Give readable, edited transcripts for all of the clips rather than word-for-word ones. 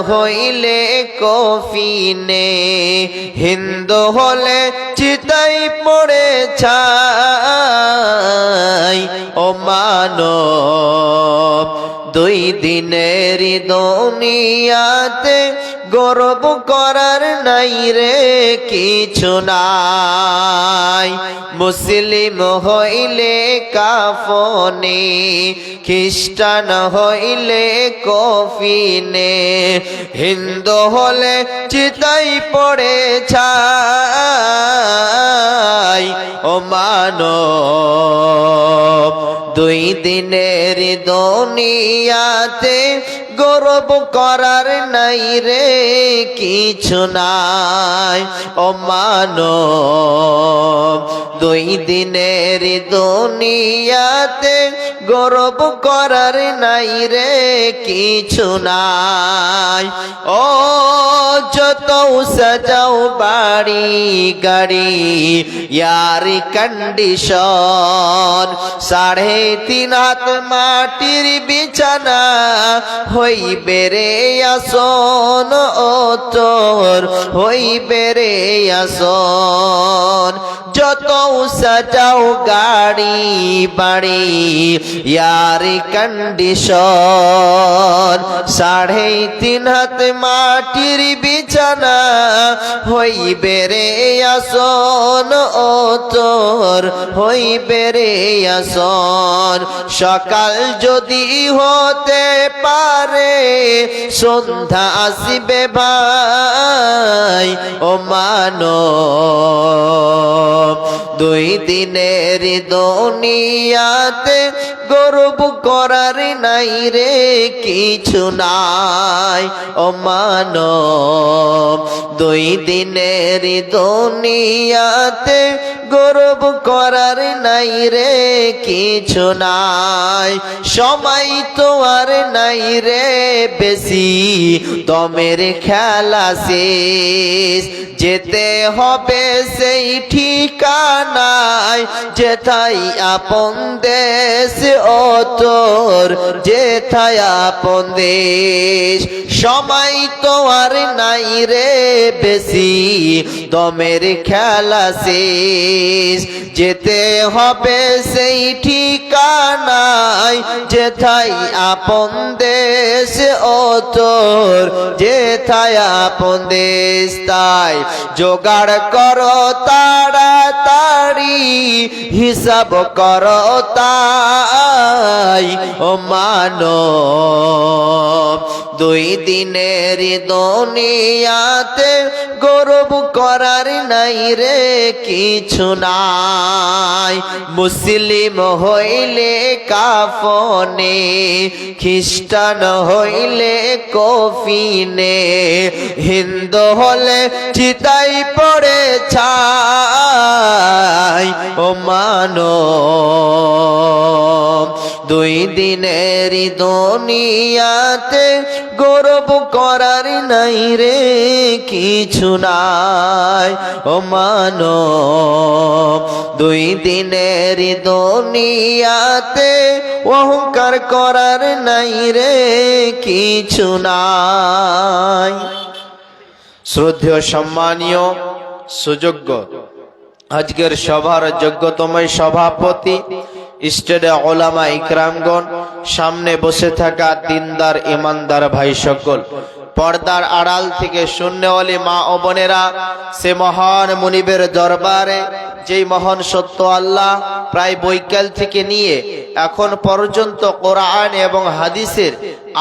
হইলে কফিনে, হিন্দু হলে চিতাই পড়ে ছাই। ও মানব দুই দিনের দুনিয়াতে গর্ব করার নাই রে কিছু নাই। মুসলিম হইলে কাফনে, খ্রিস্টান হইলে কফিনে, হিন্দু হলে চিতাই পড়ে ছাই। ও মানব দুই দিনের দুনিয়াতে গর্ব করার নাই রে কিছু নাই। ও মানব দুই দিনের দুনিয়াতে গর্ব করার নাই রে কিছু নাই। ও যত সাজাও বাড়ি গাড়ি ইয়ার কন্ডিশন, 3.5 হাত মাটির বিছানা হইবে রে আসন। ও তোর হইবে রে আসন। যত সাজাও গাড়ি বাড়ি ইয়ার কন্ডিশন, 3.5 হাত মাটির বিছানা হইবে রে আসন। ও তোর হইবে রে আসন। সকাল যদি হতে পারে সন্ধ্যা আসিবে ভাই। ও মানব দুই দিনের দুনিয়াতে গর্ব করার নাই রে কিছু নাই। ও মানব দুই দিনের দুনিয়াতে গর্ব করার নাই রে কিছু নাই। সময় তো আর নাই রে বেশি, দমের খেলা শেষ। যেতে হবে সেই ঠিকানায় যেথায় আপন দেশ। ও তোর যেথায় আপন দেশ। সময় তো আর নাই রে বেশি, দমের খেলা শেষ। যেতে হবে সেই ঠিকানায় যেথায় আপন দেশ। ও তোর যেথায় আপন দেশ। তাই জোগাড় করো তাড়াতাড়ি, হিসাব করো তাই। ও মানব দুই দিনের দুনিয়াতে গর্ব করার নাই রে কিছু নাই। মুসলিম হইলে কাফনে, খ্রিস্টান হইলে কফিনে, হিন্দু হলে চিতাই পড়ে ছাই। ও মানব দুই দিনের দুনিয়াতে গর্ব করার নাই রে কিছু নাই। ও মানব দুই দিনের দুনিয়াতে অহংকার করার নাই রে কিছু নাই। শ্রদ্ধেয় সম্মানীয় সুযোগ্য আজকের সভার যোগ্যতম সভাপতি, স্টেডে ওলামা ইকরামগণ, সামনে বসে থাকা দিনদার ইমানদার ভাই সকল, পর্দার আড়াল থেকে শূন্যওয়ালি মা ও বোনেরা, সে মহান মুনিবের দরবারে যেই মহান সত্য আল্লাহ প্রায় বৈকাল থেকে নিয়ে এখন পর্যন্ত কোরআন এবং হাদিসের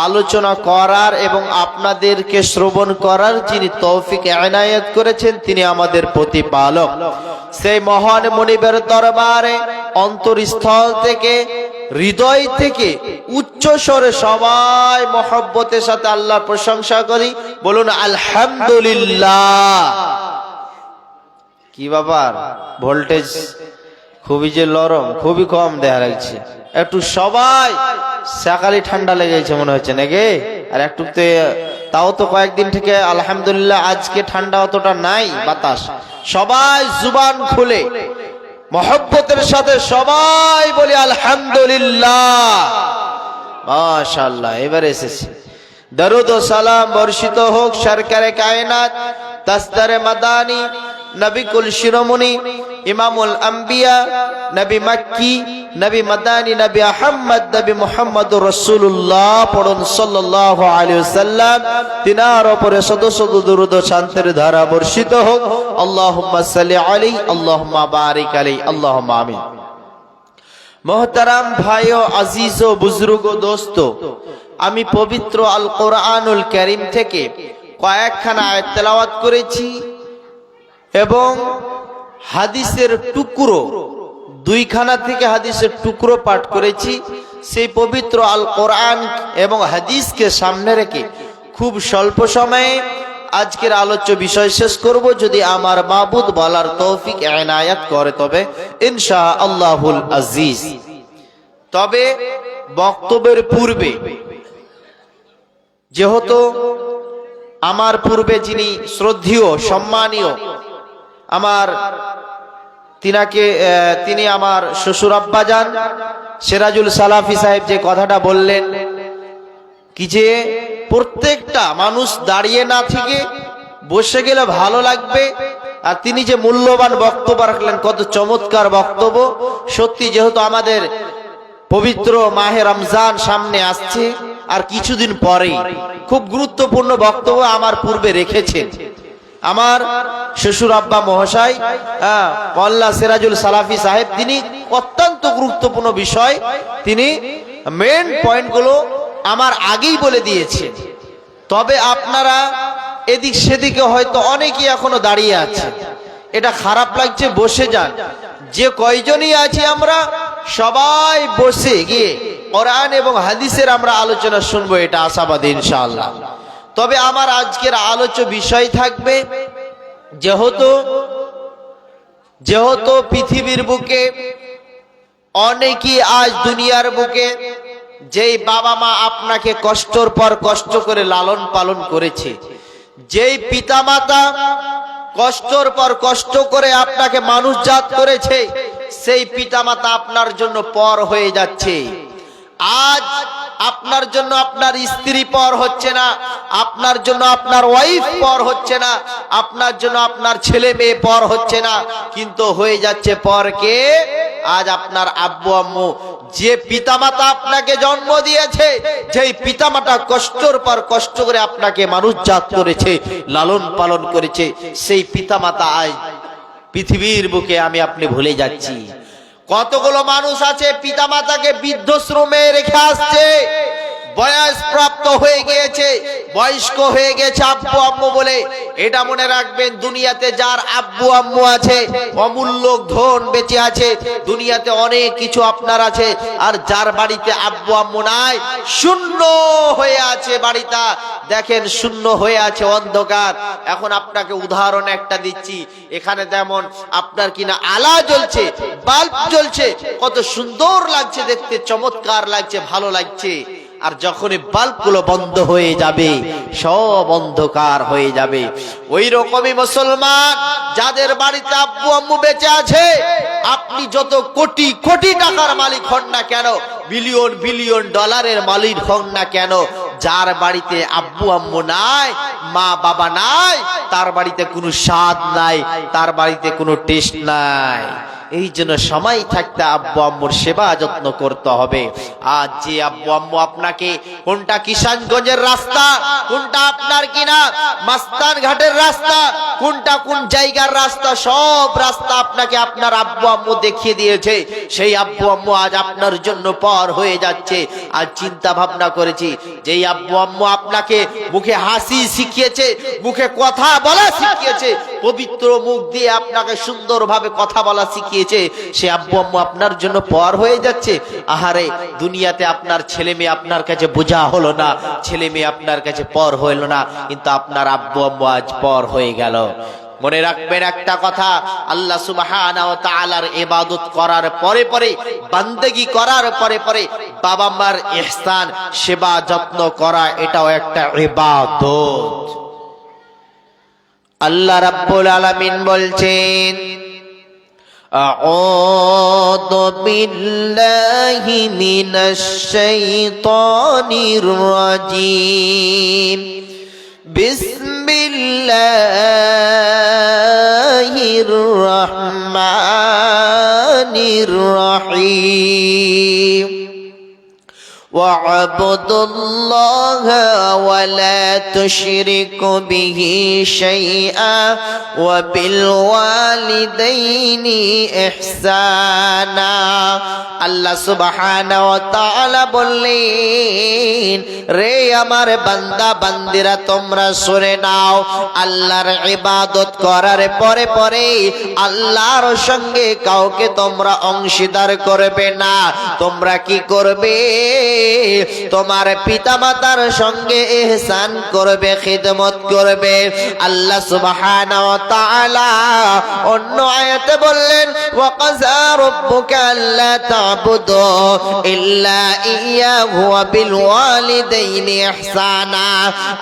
আলোচনা করার এবং আপনাদেরকে শ্রবণ করার যিনি তৌফিক এনায়েত করেছেন তিনি আমাদের প্রতিপালক। সেই মহান মুনিবের দরবারে অন্তরস্থল থেকে, হৃদয় থেকে উচ্চ স্বরে সবাই মহব্বতের সাথে আল্লাহর প্রশংসা করি। বলুন আলহামদুলিল্লাহ। কি ব্যাপার, ভোল্টেজ খুবই যে নরম, খুবই কম দেখা লাগছে। একটু সবাই সকালে ঠান্ডা লেগেছে মনে হচ্ছে নাকি? আর একটু তাও তো কয়েকদিন থেকে আলহামদুলিল্লাহ আজকে ঠান্ডা অতটা নাই, বাতাস। সবাই জুবান খুলে মহব্বতের সাথে সবাই বলি আলহামদুলিল্লাহ। মাশাআল্লাহ, এবার এসেছে। দরুদ ও সালাম বর্ষিত হোক সরকারে কায়নাত তাজদারে মাদানী নবী কুল শিরোমণি ইমামুল আম্বিয়া নবী মক্কি নবী মাদানী নবী আহমদ নবী মুহাম্মদুর রাসূলুল্লাহ পড়ুন সাল্লাল্লাহু আলাইহি ওয়াসাল্লাম। তিনার উপরে শত শত দরুদ ও শান্তির ধারা বর্ষিত হোক। আল্লাহুম্মা সাল্লি আলাইহি আল্লাহুম্মা বারিক আলাইহি আল্লাহুম্মা আমিন। মোহতারাম ভাই ও আজিজ ও বুজুর্গ ও দোস্ত, আমি পবিত্র আল কোরআনুল কারীম থেকে কয়েকখানা আয়াত তেলাওয়াত করেছি এবং হাদিসের টুকরো দুইখানা থেকে হাদিসের টুকরো পাঠ করেছি। সেই পবিত্র আল কোরআন এবং হাদিসকে সামনে রেখে খুব স্বল্প সময়ে আজকের আলোচ্য বিষয় শেষ করব, যদি আমার মাবুদ বলার তৌফিক এনায়াত করে তবে ইনশাআল্লাহুল আজিজ। তবে বক্তব্যের পূর্বে, যেহেতু আমার পূর্বে যিনি শ্রদ্ধেয় সম্মানীয় আমার তিনি আমার শ্বশুর আব্বাজান সিরাজুল সালাফি সাহেব যে কথাটা বললেন কি যে প্রত্যেকটা মানুষ দাঁড়িয়ে না থেকে বসে গেলে ভালো লাগবে, আর তিনি যে মূল্যবান বক্তব্য রাখলেন, কত চমৎকার বক্তব্য। সত্যি, যেহেতু আমাদের পবিত্র মাহে রমজান সামনে আসছে আর কিছুদিন পরেই খুব গুরুত্বপূর্ণ বক্তব্য আমার পূর্বে রেখেছেন আমার শ্বশুর আব্বা মহাশয় মোল্লা সিরাজুল সালাফি সাহেব। তিনি অত্যন্ত গুরুত্বপূর্ণ বিষয়, তিনি মেন পয়েন্টগুলো আমার আগেই বলে দিয়েছে। তবে আপনারা এদিক সেদিকে হয়তো অনেকেই এখনো দাঁড়িয়ে আছে, এটা খারাপ লাগছে, বসে যান। যে কয়জনই আছি আমরা সবাই বসে গিয়ে কোরআন এবং হাদিসের আমরা আলোচনা শুনবো, এটা আশাবাদী ইনশাআল্লাহ। তবে আমার আজকের আলোচ্য বিষয় থাকবে, যেহেতু পৃথিবীর বুকে অনেকেই আজ দুনিয়ার বুকে যেই বাবা মা আপনাকে কষ্টর পর কষ্ট করে লালন পালন করেছে, যেই পিতামাতা কষ্টর পর কষ্ট করে আপনাকে মানুষজাত করেছে, সেই পিতামাতা আপনার জন্য পর হয়ে যাচ্ছে। আজ আপনার জন্য আপনার স্ত্রী পর হচ্ছে না, আপনার জন্য আপনার ওয়াইফ পর হচ্ছে না, আপনার জন্য আপনার ছেলে মেয়ে পর হচ্ছে না, কিন্তু হয়ে যাচ্ছে পর কে? আজ আপনার আব্বু আম্মু। যে পিতামাতা আপনাকে জন্ম দিয়েছে, যেই পিতামাতা কষ্টর পর কষ্ট করে আপনাকে মানুষজাত করেছে, লালন পালন করেছে, সেই পিতামাতা আজ পৃথিবীর বুকে আমি আপনি ভুলে যাচ্ছি। কতগুলো মানুষ আছে পিতামাতাকে বৃদ্ধাশ্রমে রেখে আসছে, বয়স প্রাপ্ত হয়ে গিয়েছে, বয়স্ক হয়ে গেছে আব্বু আম্মু বলে। এটা মনে রাখবেন, দুনিয়াতে যার আব্বু আম্মু আছে অমূল্য ধন বেঁচে আছে, দুনিয়াতে অনেক কিছু আপনার আছে। আর যার বাড়িতে আব্বু আম্মু নাই, শূন্য হয়ে আছে বাড়িটা, দেখেন শূন্য হয়ে আছে, অন্ধকার। এখন আপনাকে উদাহরণ একটা দিচ্ছি, এখানে যেমন আপনার কিনা আলা জ্বলছে, বাল্ব জ্বলছে, কত সুন্দর লাগছে দেখতে, চমৎকার লাগছে, ভালো লাগছে। আর যখনই বাল্বগুলো বন্ধ হয়ে যাবে, সব অন্ধকার হয়ে যাবে। ওই রকমই মুসলমান যাদের বাড়িতে আব্বু আম্মু বেঁচে আছে, আপনি যত কোটি কোটি টাকার মালিক হন না কেন, বিলিয়ন বিলিয়ন ডলারের মালিক হন না কেন, যার বাড়িতে আব্বু আম্মু নাই, মা বাবা নাই, তার বাড়িতে কোনো স্বাদ নাই, তার বাড়িতে কোনো টেস্ট নাই। এই জন্য সময় থাকতে আব্বু আম্মুর সেবা যত্ন করতে হবে। আজ যে আব্বু আম্মু আপনাকে কোনটা কিষানগঞ্জের রাস্তা, কোনটা আপনার কিনা মাস্তান ঘাটের রাস্তা, কোনটা কোন জায়গার রাস্তা, সব রাস্তা আপনাকে আপনার আব্বু আম্মু দেখিয়ে দিয়েছে। সেই আব্বু আম্মু আজ আপনার জন্য পর হয়ে যাচ্ছে। আজ চিন্তা ভাবনা করেছি, যেই আব্বু আম্মু আপনাকে মুখে হাসি শিখিয়েছে, মুখে কথা বলা শিখিয়েছে, পবিত্র মুখ দিয়ে আপনাকে সুন্দরভাবে কথা বলা শিখিয়েছে, সে আব্বু আম্মু আপনার জন্য পর হয়ে যাচ্ছে। আহারে, দুনিয়াতে আপনার ছেলে মেয়ে আপনার কাছে বোঝা হলো না, ছেলে মেয়ে আপনার কাছে পর হইল না, কিন্তু আপনার আব্বু আম্মু আজ পর হয়ে গেল। মনে রাখবেন একটা কথা, আল্লাহ সুবহানাহু ওয়া তাআলার ইবাদত করার পরে পরে, বান্দেগি করার পরে পরে বাবা মার ইহসান, সেবা যত্ন করা, এটাও একটা ইবাদত। আল্লাহ রাব্বুল আলামিন বলছেন, أعوذ بالله من الشيطان الرجيم بسم الله الرحمن الرحيم واعبدوا الله ولا تشركوا به شيئا وبالوالدين إحسانا আল্লাহ সুবহানাহু ওয়া তাআলা বললেন, রে আমার বান্দা বান্দিরা তোমরা শুনে নাও, আল্লাহর ইবাদত করার পরে পরে আল্লাহর সঙ্গে কাউকে তোমরা অংশীদার করবে না। তোমরা কি করবে? তোমার পিতামাতার সঙ্গে ইহসান করবে, খিদমত করবে। আল্লাহ সুবহানাহু ওয়া তাআলা অন্য আয়াতে বললেন, ওয়া কাযা রাব্বুকা আল্লা তা'বুদু ইল্লা ইয়্যাহু ওয়া বিল ওয়ালিদাইনি ইহসানা।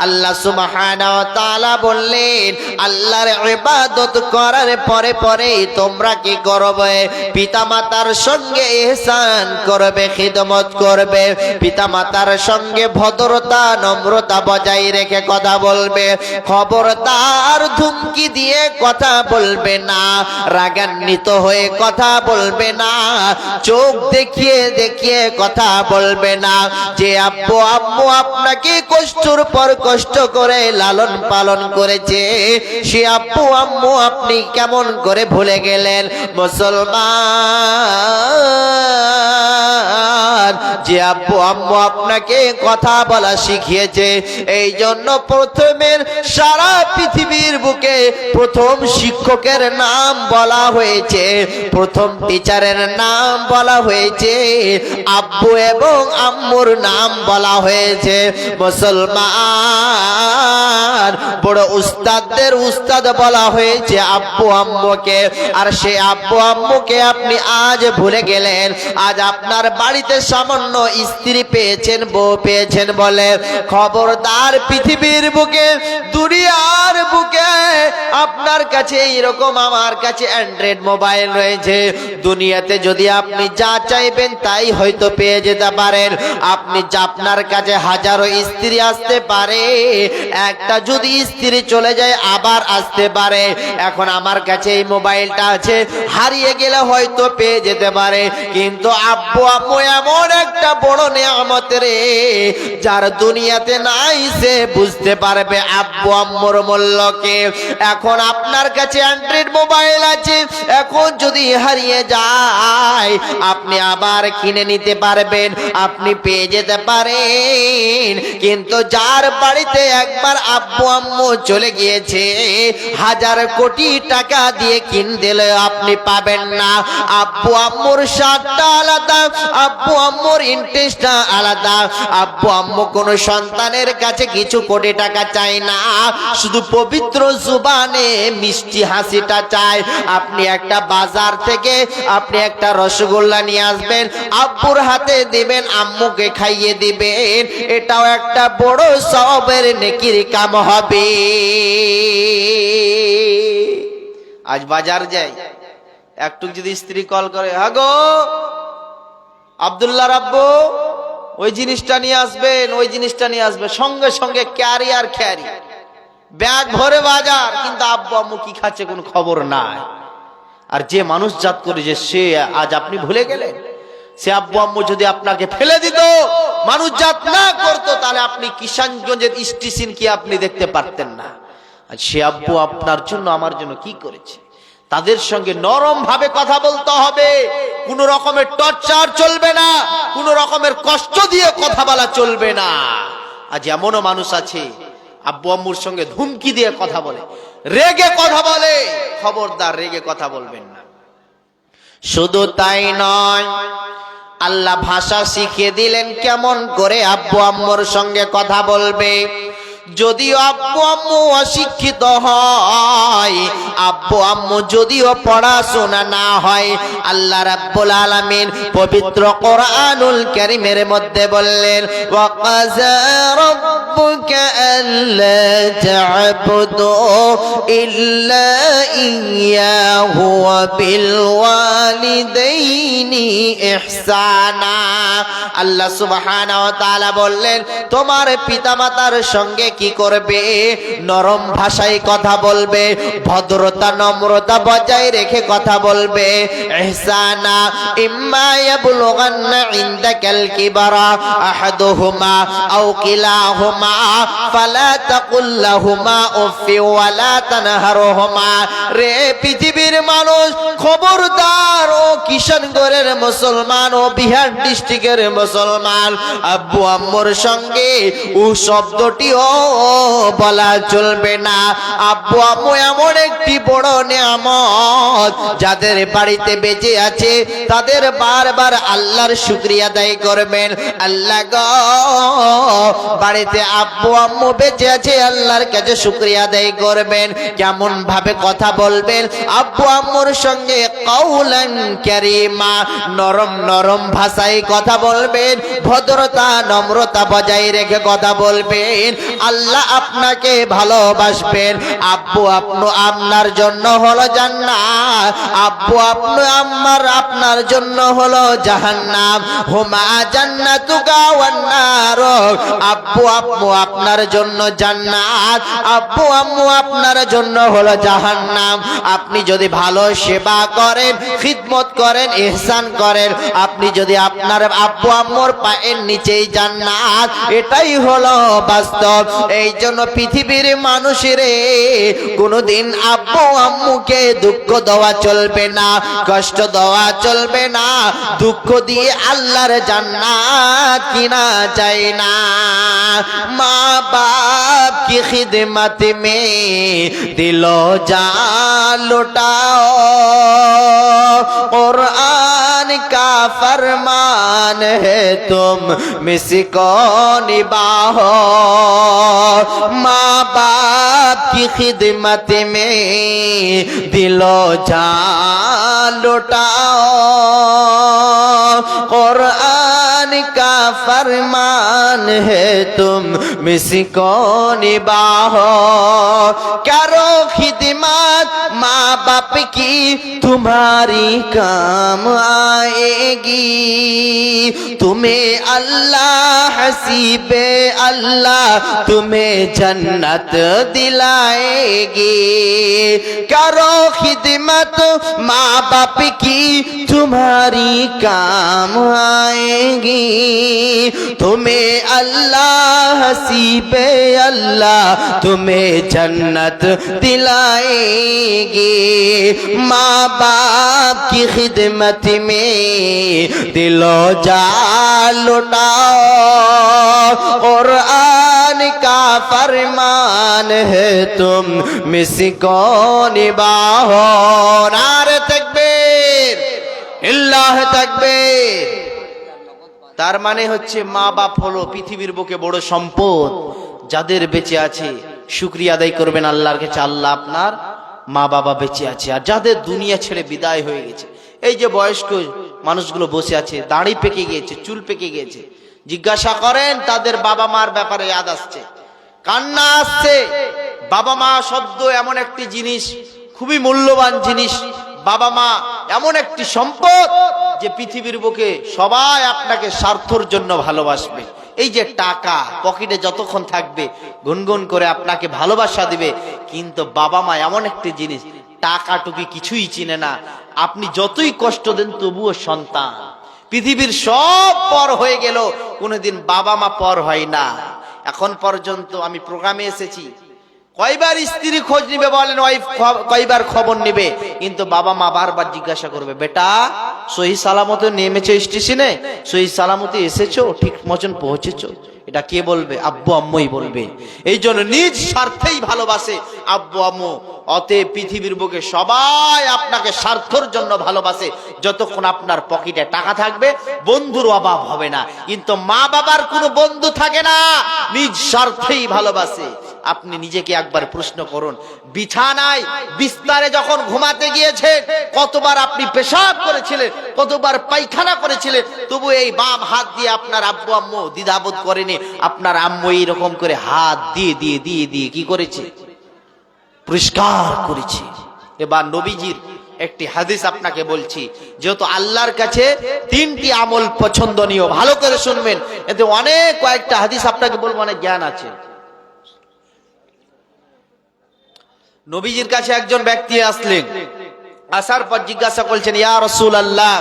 আল্লাহ সুবহানাহু ওয়া তাআলা বললেন, আল্লাহর ইবাদত করার পরে পরে তোমরা কি করবে? পিতামাতার সঙ্গে ইহসান করবে, খিদমত করবে। পিতামাতার সঙ্গে ভদ্রতা নম্রতা বজায় রেখে কথা বলবে। খবরদার ধুমকি দিয়ে কথা বলবে না, রাগান্বিত হয়ে কথা বলবে না, চোখ দেখিয়ে দেখিয়ে কথা বলবে না। যে আব্বু আম্মু আপনাকে কষ্টর পর কষ্ট করে লালন পালন করেছে, সে আব্বু আম্মু আপনি কেমন করে ভুলে গেলেন? মুসলমান, যে আব্বু আম্মু আপনাকে কথা বলা শিখিয়েছে, এই জন্য প্রথমের সারা পৃথিবীর বুকে প্রথম শিক্ষকের নাম বলা হয়েছে, প্রথম টিচারের নাম বলা হয়েছে, আব্বু এবং আম্মুর নাম বলা হয়েছে। মুসলমান, বড় উস্তাদদের উস্তাদ বলা হয়েছে আব্বু আম্মুকে। আর সে আব্বু আম্মুকে আপনি আজ ভুলে গেলেন। আজ আপনার বাড়িতে সামান্য স্ত্রী পেয়েছেন, বউ পেয়েছেন বলে খবরদার পৃথিবীর বুকে দুনিয়ার বুকে আপনার কাছে এইরকম আমার কাছে অ্যান্ড্রয়েড মোবাইল রয়েছে। দুনিয়াতে যদি আপনি যা চাইবেন তাই হয়তো পেয়ে যেতে পারেন। আপনি আপনার কাছে হাজারো স্ত্রী আসতে পারে, একটা যদি স্ত্রী চলে যায় আবার আসতে পারে। এখন আমার কাছে এই মোবাইলটা আছে, হারিয়ে গেলে হয়তো পেয়ে যেতে পারে। কিন্তু আব্বু আম্মু এমন একটা বড় নেয়ামত রে, যার দুনিয়াতে নাই সে বুঝতে পারবে আব্বু আম্মুর মূল্যকে। এখন আপনার কাছে অ্যান্ড্রয়েড মোবাইল আছে, এখন যদি হারিয়ে যায় আপনি আবার কিনে নিতে পারবেন, আপনি পেয়ে যেতে পারেন। কিন্তু যার বাড়িতে একবার আব্বু আম্মু চলে গিয়েছে, হাজার কোটি টাকা দিয়ে কিনে দিলে আপনি পাবেন না। আব্বু আম্মুর স্বাদটা আলাদা, আব্বু আম্মুর ইন্টারেস্টটা আলাদা। আব্বু আম্মু কোনো সন্তানের কাছে কিছু কোটি টাকা চায় না, শুধু পবিত্র জুবানে মিষ্টি হাসিটা চায়। আপনি একটা বাজার থেকে আপনি একটা রসগোল্লা নিয়ে আসবেন, আব্বুর হাতে দিবেন, আম্মুকে খাইয়ে দিবেন, এটাও একটা বড় সওয়াবের নেকির কাম হবে। আজ বাজার যাই, একটু যদি স্ত্রী কল করে, হ্যাঁ গো আব্দুল্লাহ আব্বু ওই জিনিসটা নিয়ে আসবেন, ওই জিনিসটা নিয়ে আসবে, সঙ্গে সঙ্গে ক্যারি আর ক্যারি, ব্যাগ ভরে বাজার। কিন্তু আব্বু আম্মু কি খাচ্ছে কোনো খবর নাই। আর যে মানুষ জাত করে যে সে আজ আপনি ভুলে গেলেন, সে আব্বু আম্মু যদি আপনাকে ফেলে দিত, মানুষ জাত না করতো, তাহলে আপনি কিষানগঞ্জের স্টেশন কি আপনি দেখতে পারতেন না। আর সে আব্বু আপনার জন্য আমার জন্য কি করেছে, তাদের সঙ্গে নরম ভাবে কথা বলতে হবে। কোন রকমের টর্চার চলবে না, কোন রকমের কষ্ট দিয়ে কথা বলা চলবে না। আজ এমনও মানুষ আছে আব্বু আম্মুর সঙ্গে ধুমকি দিয়ে কথা বলে, রেগে কথা বলে। খবরদার রেগে কথা বলবেন না। শুধু তাই নয়, আল্লাহ ভাষা শিখিয়ে দিলেন কেমন করে আব্বু আম্মুর সঙ্গে কথা বলবে। যদিও আব্বু আম্মু অশিক্ষিত হয়, আব্বু আম্মু যদিও পড়াশোনা না হয়, আল্লাহ রাব্বুল আলামিন পবিত্র কোরআনুল কারীমের মধ্যে বললেন, ওয়া কাযা রাব্বুকা আল্লা تعبدوا إلا إياه وبالوالدين إحسانا আল্লাহ সুবহানাহু ওয়া তাআলা বললেন তোমার পিতামাতার সঙ্গে কি করবে নরম ভাষায় কথা বলবে ভদ্রতা নম্রতা বজায় রেখে কথা বলবে ইহসানা ইম্মা ইয়াবলুগান্না ইনদাকাল কিবারা আহাদুহুমা আও কিলাহুমা ফালা তাকুল লাহুমা উফি ওয়ালা তানহারহুমা রে পৃথিবীর মানুষ খবরদার ও কিশনগড়ের মুসলমান ও বিহার ডিস্ট্রিক্টের মুসলমান আব্বু আম্মুর সঙ্গে ও শব্দটিও বলা চলবে না আব্বু আম্মু এমন একটি বড় নিয়ামত যাদের বাড়িতে বেঁচে আছে তাদের বারবার আল্লাহর শুকরিয়া আদায় করবেন আল্লাহ গো বাড়িতে আব্বু আম্মু বেঁচে আছে আল্লাহর কাছে শুকরিয়া আদায় করবেন কেমন ভাবে কথা বলবেন আব্বু আম্মুর সঙ্গে কাউলান কারীমা নরম নরম ভাষায় কথা বলবেন ভদ্রতা নম্রতা বজায় রেখে কথা বলবেন আল্লাহ আপনাকে ভালোবাসবেন আব্বু আপনি আপনার জন্য হলো জান্নাত আব্বু আপনি আপনার জন্য হলো জাহান্নাম হুমা জান্নাতুকা ওয়ান নার আব্বু আম্মু আপনার জন্য জান্নাত আব্বু আম্মু আপনার জন্য হলো জাহান্নাম আপনি যদি ভালো সেবা করেন খিদমত করেন ইহসান করেন আপনি যদি আপনার আব্বু আম্মুর পায়ের নিচেই জান্নাত এটাই হলো বাস্তব এই জন্য পৃথিবীর মানুষেরে কোনোদিন আব্বু আম্মুকে দুঃখ দেওয়া চলবে না কষ্ট দেওয়া চলবে না দুঃখ দিয়ে আল্লাহর জান্নাত কিনা যায় না মা বাপ কি খিদমত মে দিলো জান লুটাও कुरान का फरमान है तुम मिसको निभाओ माँ बाप की खिदमत में दिलो जान लुटाओ कुरान का फरमान है तुम मिसको निभाओ करो खिदमत माँ बाप की तुम्हारी काम आएगी तुम्हें अल्लाह हसीबे अल्लाह तुम्हें जन्नत दिलाएगी करो खिदमत माँ बाप की तुम्हारी काम आएगी तुम्हें अल्लाह हसीबे अल्लाह तुम्हें जन्नत दिलाएगी माँ बाप की खिदमत में दिलो जान लुटाओ कुरान का फरमान है तुम मिसको निभाओ नारे तकबीर इल्लाह तकबीर তার মানে হচ্ছে মা বাপ হলো পৃথিবীর বুকে বড় সম্পদ যাদের বেঁচে আছে শুকরিয়া আদায় করবেন আল্লাহর কাছে আল্লাহ আপনার মা বাবা বেঁচে আছে আর যাদের দুনিয়া ছেড়ে বিদায় হয়ে গেছে এই যে বয়স্ক মানুষগুলো বসে আছে দাড়ি পেকে গিয়েছে চুল পেকে গিয়েছে জিজ্ঞাসা করেন তাদের বাবা মার ব্যাপারে ইয়াদ আসছে কান্না আসছে বাবা মা শব্দ এমন একটি জিনিস খুবই মূল্যবান জিনিস বাবা মা এমন একটি সম্পদ যে পৃথিবীর বুকে সবাই আপনাকে স্বার্থের জন্য ভালোবাসবে এই যে টাকা পকেটে যতক্ষণ থাকবে গুনগুন করে আপনাকে ভালোবাসা দিবে কিন্তু বাবা মা এমন একটি জিনিস টাকাটুকি কিছুই চিনে না আপনি যতই কষ্ট দেন তবুও সন্তান পৃথিবীর সব পর হয়ে গেল কোনোদিন বাবা মা পর হয় না এখন পর্যন্ত আমি প্রোগ্রামে এসেছি কয়বার স্ত্রী খোঁজ নিবে বলেন ওয়াইফ কয়বার খবর নিবে কিন্তু বাবা মা বারবার জিজ্ঞাসা করবে বেটা সহি সালামতে নেমেছো স্টেশনে সহি সালামতে এসেছো ঠিক মতন পৌঁছেছো এটা কে বলবে আব্বু আম্মুই বলবে এই জন্য নিজ স্বার্থেই ভালোবাসে আব্বু আম্মু অতএব পৃথিবীর বুকে সবাই আপনাকে স্বার্থের জন্য ভালোবাসে যতক্ষণ আপনার পকেটে টাকা থাকবে বন্ধুর অভাব হবে না কিন্তু মা বাবার কোনো বন্ধু থাকে না নিজ স্বার্থেই ভালোবাসে আপনি নিজেকে একবার প্রশ্ন করুন, বিছানায় বিস্তারে যখন ঘুমাতে গিয়েছে কতবার আপনি পেশাব করেছিলেন, কতবার পায়খানা করেছিলেন, তবু এই বাম হাত দিয়ে আপনার আব্বু আম্মু দ্বিধাবোধ করেনি। আপনার আম্মু এইরকম করে হাত দিয়ে দিয়ে দিয়ে দিয়ে কি করেছে? পরিষ্কার করেছে। এবার নবীজির একটি হাদিস আপনাকে বলছি, যেহেতু আল্লাহর কাছে তিনটি আমল পছন্দনীয়, ভালো করে শুনবেন, এতে অনেক কয়েকটা হাদিস আপনাকে বলবো, অনেক জ্ঞান আছে। নবীজির কাছে একজন ব্যক্তি আসলেন, আসার পর জিজ্ঞাসা করছেন, ইয়া রাসূলুল্লাহ,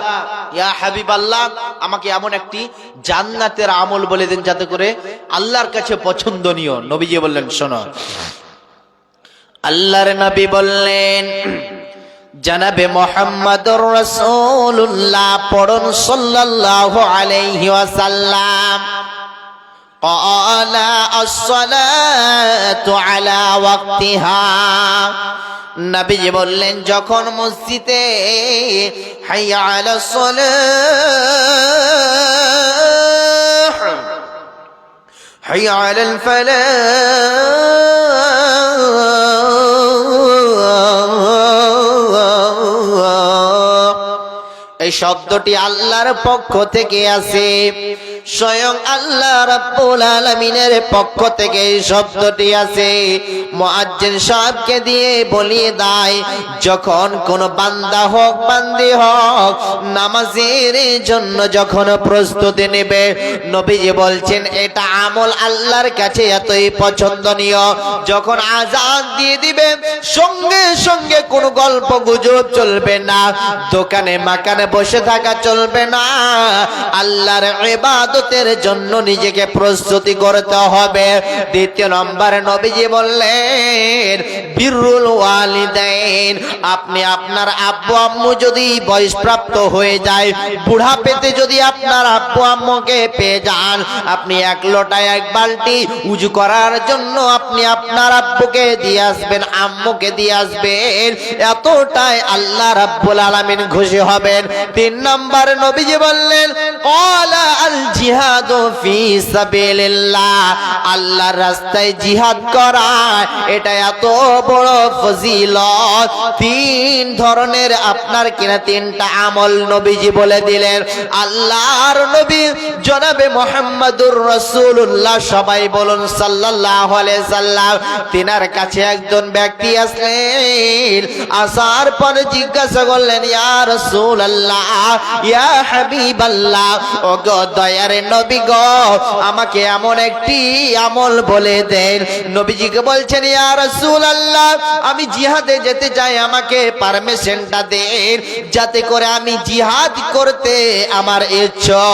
ইয়া হাবিবাল্লাহ, আমাকে এমন একটি জান্নাতের আমল বলে দেন যাতে করে আল্লাহর কাছে পছন্দনীয়। নবীজি বললেন, শোনো, আল্লাহর নবী বললেন, জনাবে মুহাম্মদুর রাসূলুল্লাহ পড়ুন সাল্লাল্লাহু আলাইহি ওয়াসাল্লাম, ক্বালা আস-সালাতু আলা ওয়াক্তিহা। নবীজি বললেন, যখন মসজিদে হাইয়া আলাস সালাহ, হাইয়া আলাল ফালাহ, এই শব্দটি আল্লাহর পক্ষ থেকে আসে, স্বয়ং আল্লাহ রাব্বুল আলামিনের পক্ষ থেকে এই শব্দটি আছে। মুয়াজ্জিন সাহেবকে দিয়ে বলিয়ে দেয়, যখন কোন বান্দা হোক বান্দি হোক নামাজের জন্য যখন প্রস্তুতি নেবে, নবীজি বলছেন এটা আমল আল্লাহর কাছে এতই পছন্দনীয়, যখন আযান দিয়ে দিবে সঙ্গে সঙ্গে কোনো গল্প গুজব চলবে না, দোকানে মাকানে বসে থাকা চলবে না, আল্লাহর ইবাদতের জন্য নিজেকে প্রস্তুতি করতে হবে। দ্বিতীয় নম্বরে নবীজি বললেন, বিররুল ওয়ালিদাইন, আপনি আপনার আব্বু আম্মু যদি বয়সপ্রাপ্ত হয়ে যায়, বুড়া পেতে যদি আপনার আব্বু আম্মুকে পেয়ে যান, আপনি এক লোটা এক বালতি উযু করার জন্য আপনি আপনার আব্বুকে দিয়ে আসবেন, আম্মুকে দিয়ে আসবেন, এতটাই আল্লাহ রাব্বুল আলামিন খুশি হবেন। তিন নম্বর নবীজি বললেন, ক্বালা আল জিহাদু ফি সাবিলিল্লাহ, আল্লাহর রাস্তায় জিহাদ করা এটা এত বড় ফজিলত। তিন ধরনের আপনার কিনা তিনটা আমল নবীজি বলে দিলেন। আল্লাহর নবী জনাবে মুহাম্মদুর রাসূলুল্লাহ, সবাই বলুন সাল্লাল্লাহু আলাইহি সাল্লাম, তিনার কাছে একজন ব্যক্তি আসলেন, আসার পরে জিজ্ঞাসা করলেন, ইয়া রাসূলুল্লাহ, ইয়া হাবিবাল্লাহ, ও গো দয়ার নবী গো, আমাকে এমন একটি আমল বলে দেন। নবীজিকে বলছেন, ইয়া রাসূলুল্লাহ, আমি জিহাদে যেতে চাই, আমাকে পারমিশনটা দেন যাতে করে আমি জিহাদ করতে আমার ইচ্ছা।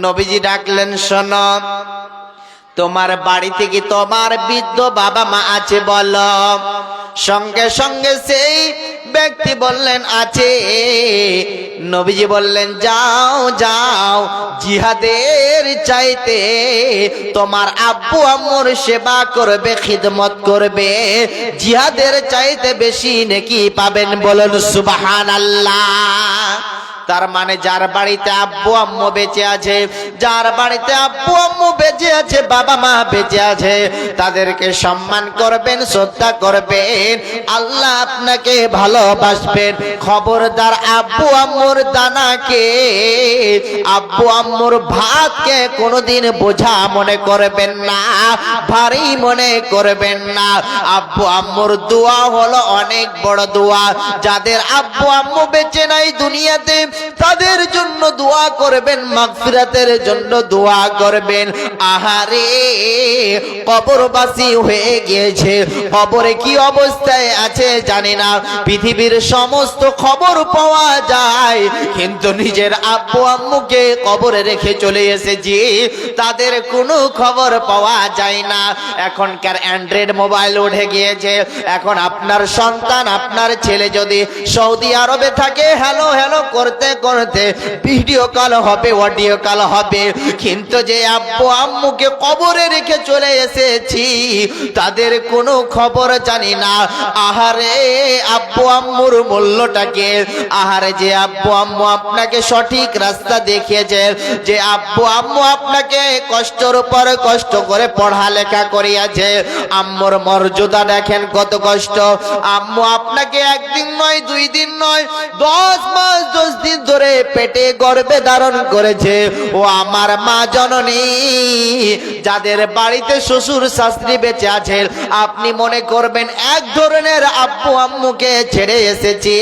নবীজি ডাকলেন, শোনো, তোমার বাড়িতে কি তোমার বৃদ্ধ বাবা মা আছে বলো? সঙ্গে সঙ্গে সেই ব্যক্তি বললেন, আছে। নবীজি বললেন, যাও যাও, জিহাদের চাইতে তোমার আব্বু আম্মুর সেবা করবে, খিদমত করবে, জিহাদের চাইতে বেশি নেকি পাবেন, বলুন সুবহানাল্লাহ। তার মানে যার বাড়িতে আব্বু আম্মু বেঁচে আছে, যার বাড়িতে আব্বু আম্মু বেঁচে আছে, বাবা মা বেঁচে আছে, তাদেরকে সম্মান করবেন, শ্রদ্ধা করবেন, আল্লাহ আপনাকে ভালোবাসবেন। খবরদার আব্বু আম্মুর দানাকে, আব্বু আম্মুর ভাতকে কোনোদিন বোঝা মনে করবেন না, ভারী মনে করবেন না। আব্বু আম্মুর দোয়া হলো অনেক বড় দোয়া। যাদের আব্বু আম্মু বেঁচে নাই দুনিয়াতে, তাদের জন্য দোয়া করবেন, মাগফিরাতের জন্য দোয়া করবেন। আহারে, কবরবাসী হয়ে গিয়েছে, কবরে কি অবস্থায় আছে জানি না, পৃথিবীর সমস্ত খবর পাওয়া যায়, কিন্তু নিজের আব্বু আম্মুকে কবরে রেখে চলে এসেছি, তাদের কোনো খবর পাওয়া যায় না। এখনকার অ্যান্ড্রয়েড মোবাইল উঠে গিয়েছে, এখন আপনার সন্তান, আপনার ছেলে যদি সৌদি আরবে থাকে, হ্যালো হ্যালো করতে করতে করতে ভিডিও কল হবে, অডিও কল হবে, কিন্তু যে আব্বু আম্মুকে কবরে রেখে চলে এসেছি তাদের কোনো খবর জানি না। আহারে আব্বু আম্মুর মূল্যটাকে, আহারে যে আব্বু আম্মু আপনাকে সঠিক রাস্তা দেখিয়েছে, যে আব্বু আম্মু আপনাকে কষ্টের উপর কষ্ট করে পড়ালেখা করিয়াছে, আম্মুর মর্যাদা দেখেন কত কষ্ট। আম্মু আপনাকে একদিন নয়, 2 দিন নয়, 10 মাস 10 দিন ধরে পেটে গর্ভে ধারণ করেছে। ও আমার মা জননী, যাদের বাড়িতে শ্বশুর শাশুড়ি বেঁচে আছেন, আপনি মনে করবেন এক ধরনের আব্বু আম্মুকে ছেড়ে এসেছি,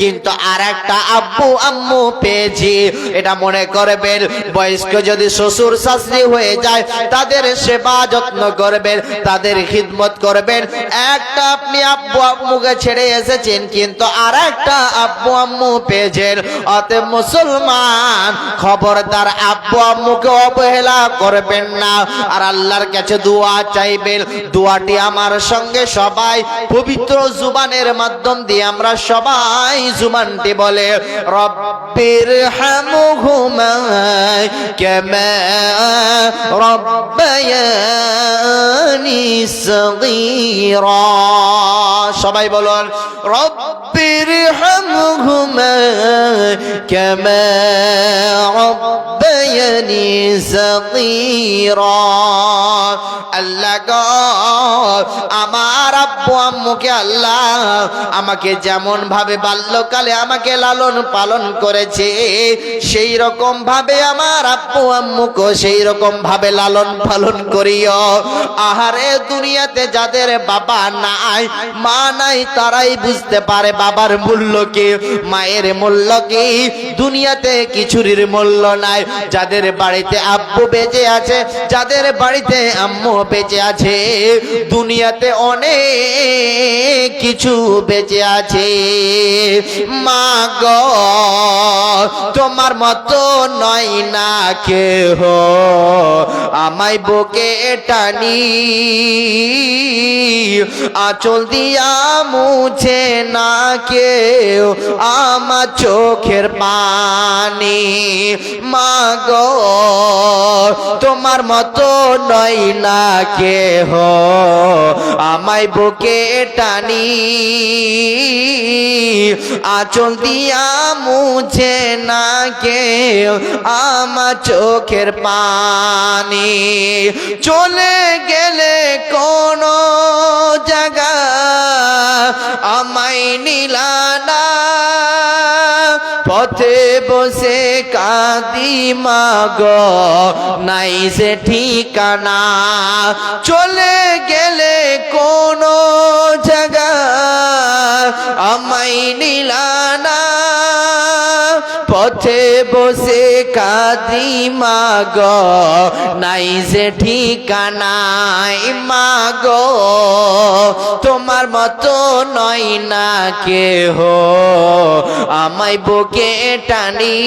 কিন্তু আর একটা আব্বু আম্মু পেয়েছি, এটা মনে করবেন। বয়স্ক যদি শ্বশুর শাশুড়ি হয়ে যায় তাদের সেবা যত্ন করবেন, তাদের খিদমত করবেন। একটা আপনি আব্বু আম্মুকে ছেড়ে এসেছেন, কিন্তু আর একটা আব্বু আম্মু পেয়েছেন। অতএব মুসলমান, খবরদার আব্বু আম্মুকে অবহেলা করবেন না, আর আল্লাহর কাছে দোয়া চাইবেন। দোয়াটি আমার সঙ্গে সবাই পবিত্র জুবানের মাধ্যম দিয়ে আমরা সবাই জুবানটি বলে, রব্বির হামহুমা কামা রব্বায়ানি সগীরা। সবাই বলুন, রব্বির হামহুমা কামা রব্বায়ানি সগীরা। আল্লাহ গো, আমার আব্বু আম্মুকে আল্লাহ আমাকে যেমন ভাবে বাল্যকালে আমাকে লালন পালন করেছে, সেই রকম ভাবে আমার আব্বু আম্মুকে সেই রকম ভাবে লালন পালন করিও। আহারে দুনিয়াতে যাদের বাবা নাই, মা নাই, তারাই বুঝতে পারে বাবার মূল্য কি, মায়ের মূল্য কি। দুনিয়াতে কিছুরির মূল্য নাই। যাদের বাড়িতে আব্বু বেঁচে আছে, যাদের বাড়িতে আম্মু বেঁচে আছে, দুনিয়াতে অনেক কিছু বেঁচে আছে। মা গো, তোমার মতো নয় না কেহ, আমায় বুকে টানি আঁচল দিয়া মুছে না কেউ আমার চোখের পানি। মা গো, তোমার মতো নয় না কেহ, আমায় বুকে টানি আঁচল দিয়া মুছে না কেউ আমার চোখের পানি। চলে গেলে কোন জায়গা আমায় নিলানা, পথে বসে কাঁদি মা গো, নাই সে ঠিকানা। চলে গেলে কোন জায়গা আমায় নিলানা, পথে বসে কাঁদি মা গো, নাই যে ঠিকানাই। মা গো, তোমার মতো নয় না কেহ, আমায় বুকে টানি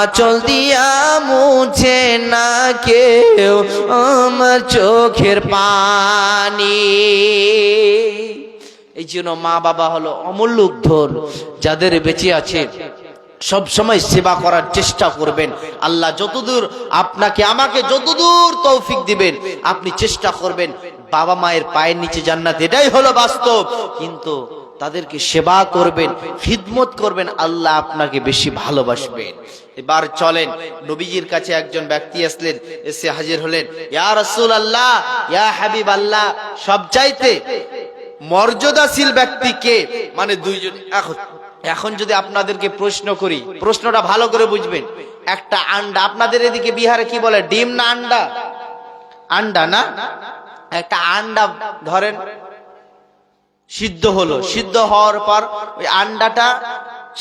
আঁচল দিয়া মুছে না কেউ আমার চোখের পানি। এই জন্য মা বাবা হলো অমূল্য ধন। যাদের বেঁচে আছে সব সময় সেবা করার চেষ্টা করবেন। আল্লাহ যতদূর আপনাকে আমাকে যতদূর তৌফিক দিবেন, আপনি চেষ্টা করবেন বাবা মায়ের পায়ের নিচে জান্নাত। এটাই হলো বাস্তব। কিন্তু তাদেরকে সেবা করবেন, খিদমত করবেন, আল্লাহ আপনাকে বেশি ভালোবাসবেন। এবার চলেন, নবীজির কাছে একজন ব্যক্তি আসলেন, এসে হাজির হলেন, ইয়া রাসূলুল্লাহ, ইয়া হাবিবাল্লাহ। সবচাইতে মর্যাদাশীল ব্যক্তিকে, মানে দুইজন। এখন যদি আপনাদেরকে প্রশ্ন করি, প্রশ্নটা ভালো করে বুঝবেন। একটা আন্ডা, আপনাদের এদিকে বিহারে কি বলে, ডিম না আন্ডা? আন্ডা না? একটা আন্ডা ধরেন সিদ্ধ হলো, সিদ্ধ হওয়ার পর ওই আন্ডাটা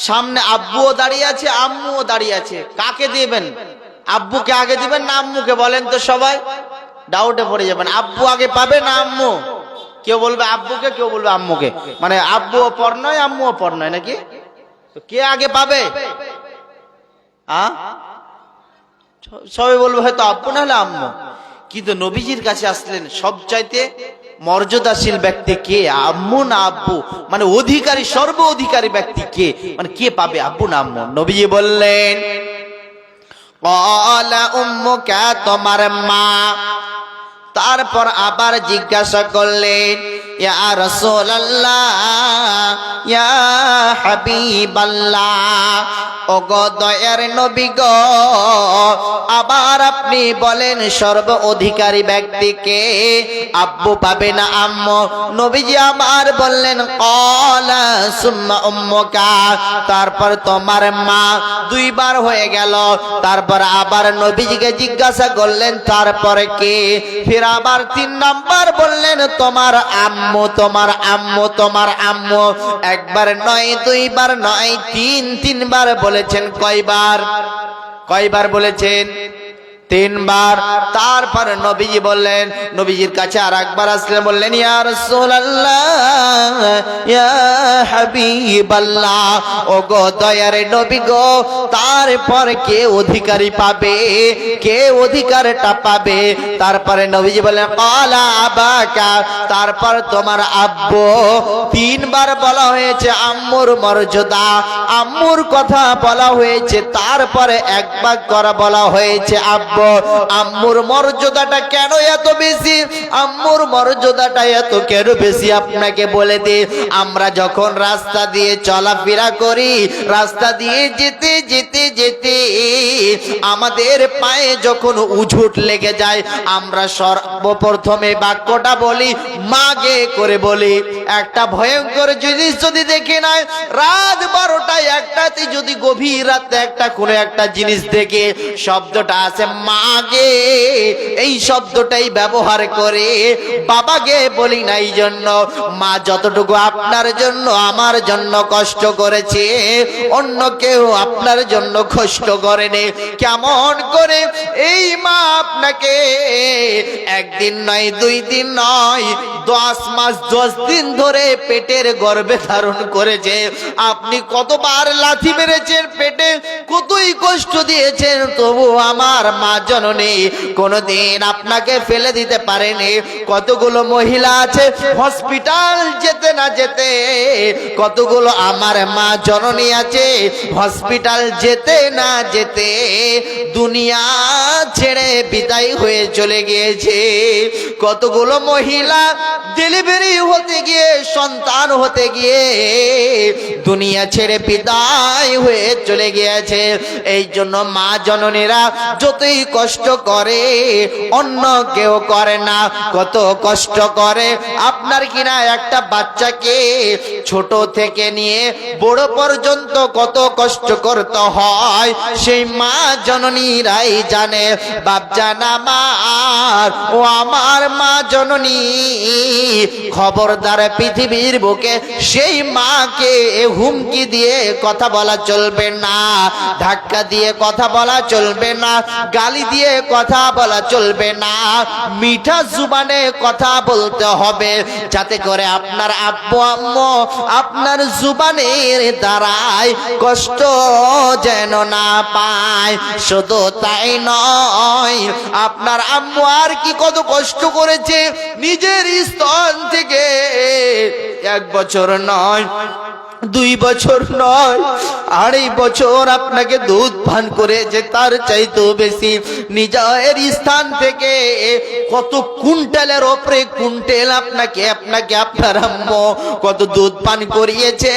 সামনে আব্বুও দাঁড়িয়ে আছে, আম্মুও দাঁড়িয়ে আছে, কাকে দিবেন? আব্বুকে আগে দিবেন না আম্মুকে? বলেন তো সবাই, ডাউটে পড়ে যাবেন। আব্বু আগে পাবে না আম্মু? কেউ বলবে আব্বুকে, কেউ বলবে আম্মুকে। মানে আব্বুও পর নয়, আম্মুও পর নয়, নাকি? কে আগে পাবে? সবাই বলবে হয়তো আব্বু না হলে আম্মু। কিন্তু নবীজির কাছে আসলেন সবচাইতে মর্যাদাশীল ব্যক্তি কে, আম্মু না আব্বু? মানে অধিকারী, সর্ব অধিকারী ব্যক্তি কে, মানে কে পাবে, আব্বু না আম্মু? নবীজি বললেন ক্বালা উম্মুকা, তোমার মা। তারপর আবার জিজ্ঞাসা করলেন ইয়া রাসূলুল্লাহ, ইয়া হাবিবাল্লাহ, ওগো দয়ার নবী গো, আবার আপনি বলেন সর্ব অধিকারী ব্যক্তিকে, আব্বু পাবে না আম্মু? নবীজি আবার বললেন ক্বালা সুম্মা উম্মুকা, তারপর তোমার মা। দুইবার হয়ে গেল। তারপর আবার নবীজিকে জিজ্ঞাসা করলেন তারপরে কে? ফির আবার 3 নাম্বার বললেন তোমার আম্মু, তোমার আম্মু, তোমার আম্মু। একবার নয়, দুইবার নয়, তিনবার বলেছেন। কয়বার? কয়বার বলেছেন? 3 বার। তারপর নবীজি বললেন, নবীজির কাছে আর একবার আসলে বললেন ইয়া রাসূলুল্লাহ, ইয়া হাবিবাল্লাহ, ওগো দয়ার নবী গো, তারপর কে অধিকারী পাবে, কে অধিকারটা পাবে? তারপরে নবীজি বললেন ক্বালা আবাকা, তারপর তোমার আব্বু। 3 বার বলা হয়েছে আম্মুর মর্যাদা, আম্মুর কথা বলা হয়েছে, তারপরে একবার করা বলা হয়েছে আব্বু। আম্মুর মর্যাদাটা কেন এত বেশি? আম্মুর মর্যাদাটা এত কেন বেশি আপনাকে বলে দিই। আমরা যখন রাস্তা দিয়ে চলাফেরা করি, রাস্তা দিয়ে যেতে যেতে যেতে আমাদের পায়ে যখন উঝুট লেগে যায়, আমরা সর্বপ্রথমে বাক্যটা বলি মাগে করে বলি। একটা ভয়ঙ্কর জিনিস যদি দেখে নাই, রাত 12টায় 1টাতে যদি গভীর রাতে একটা কোনো একটা জিনিস দেখে, শব্দটা আছে মাগে, এই শব্দটাই ব্যবহার করে। বাবাকে বলি না। এই জন্য মা যতটুকু আপনার জন্য আমার জন্য কষ্ট করেছে, অন্য কেউ আপনার জন্য কষ্ট করেনি। কেমন করে এই মা আপনাকে একদিন নয়, 2 দিন নয়, 10 মাস 10 দিন ধরে পেটের গর্ভে ধারণ করেছে। আপনি কতবার লাথি মেরেছেন পেটে, কতই কষ্ট দিয়েছেন, তবু আমার মা জননী কোনদিন আপনাকে ফেলে দিতে পারেনি। কতগুলো মহিলা আছে হসপিটাল যেতে না যেতে, কতগুলো আমার মা জননী আছে হসপিটাল যেতে না যেতে দুনিয়া ছেড়ে বিদায় হয়ে চলে গিয়েছে। কতগুলো মহিলা ডেলিভারি হতে গিয়ে, সন্তান হতে গিয়ে দুনিয়া ছেড়ে বিদায় হয়ে চলে গিয়েছে। এই জন্য মা জননীরা যতই কষ্ট করে অন্য কেউ করে না। কত কষ্ট করে আপনার কিনা একটা বাচ্চাকে ছোট থেকে নিয়ে বড় পর্যন্ত কত কষ্ট করতে হয়, সেই মা জননীরাই জানে। বাপজান আমার, ও আমার মা জননী, খবরদার পৃথিবীর বুকে সেই মাকে হুমকি দিয়ে কথা বলা চলবে না, ধাক্কা দিয়ে কথা বলা চলবে না, গালি দিয়ে কথা বলা চলবে না। মিঠা জুবানে কথা বলতে হবে, যাতে করে আপনার আব্বু আম্মু আপনার জুবানের দ্বারাই কষ্ট যেন না পায়। শুধু তাই নয়, আপনার আম্মু আর কি কত কষ্ট করেছে, নিজের স্তন থেকে 1 বছর নয়, 2 বছর নয়, 2.5 বছর আপনাকে দুধ পান করেছে, তার চাইতেও বেশি নিজের স্থান থেকে কত কুইন্টালের ওপরে কুইন্টাল আপনাকে আপনার আম্মু কত দুধ পান করিয়েছে।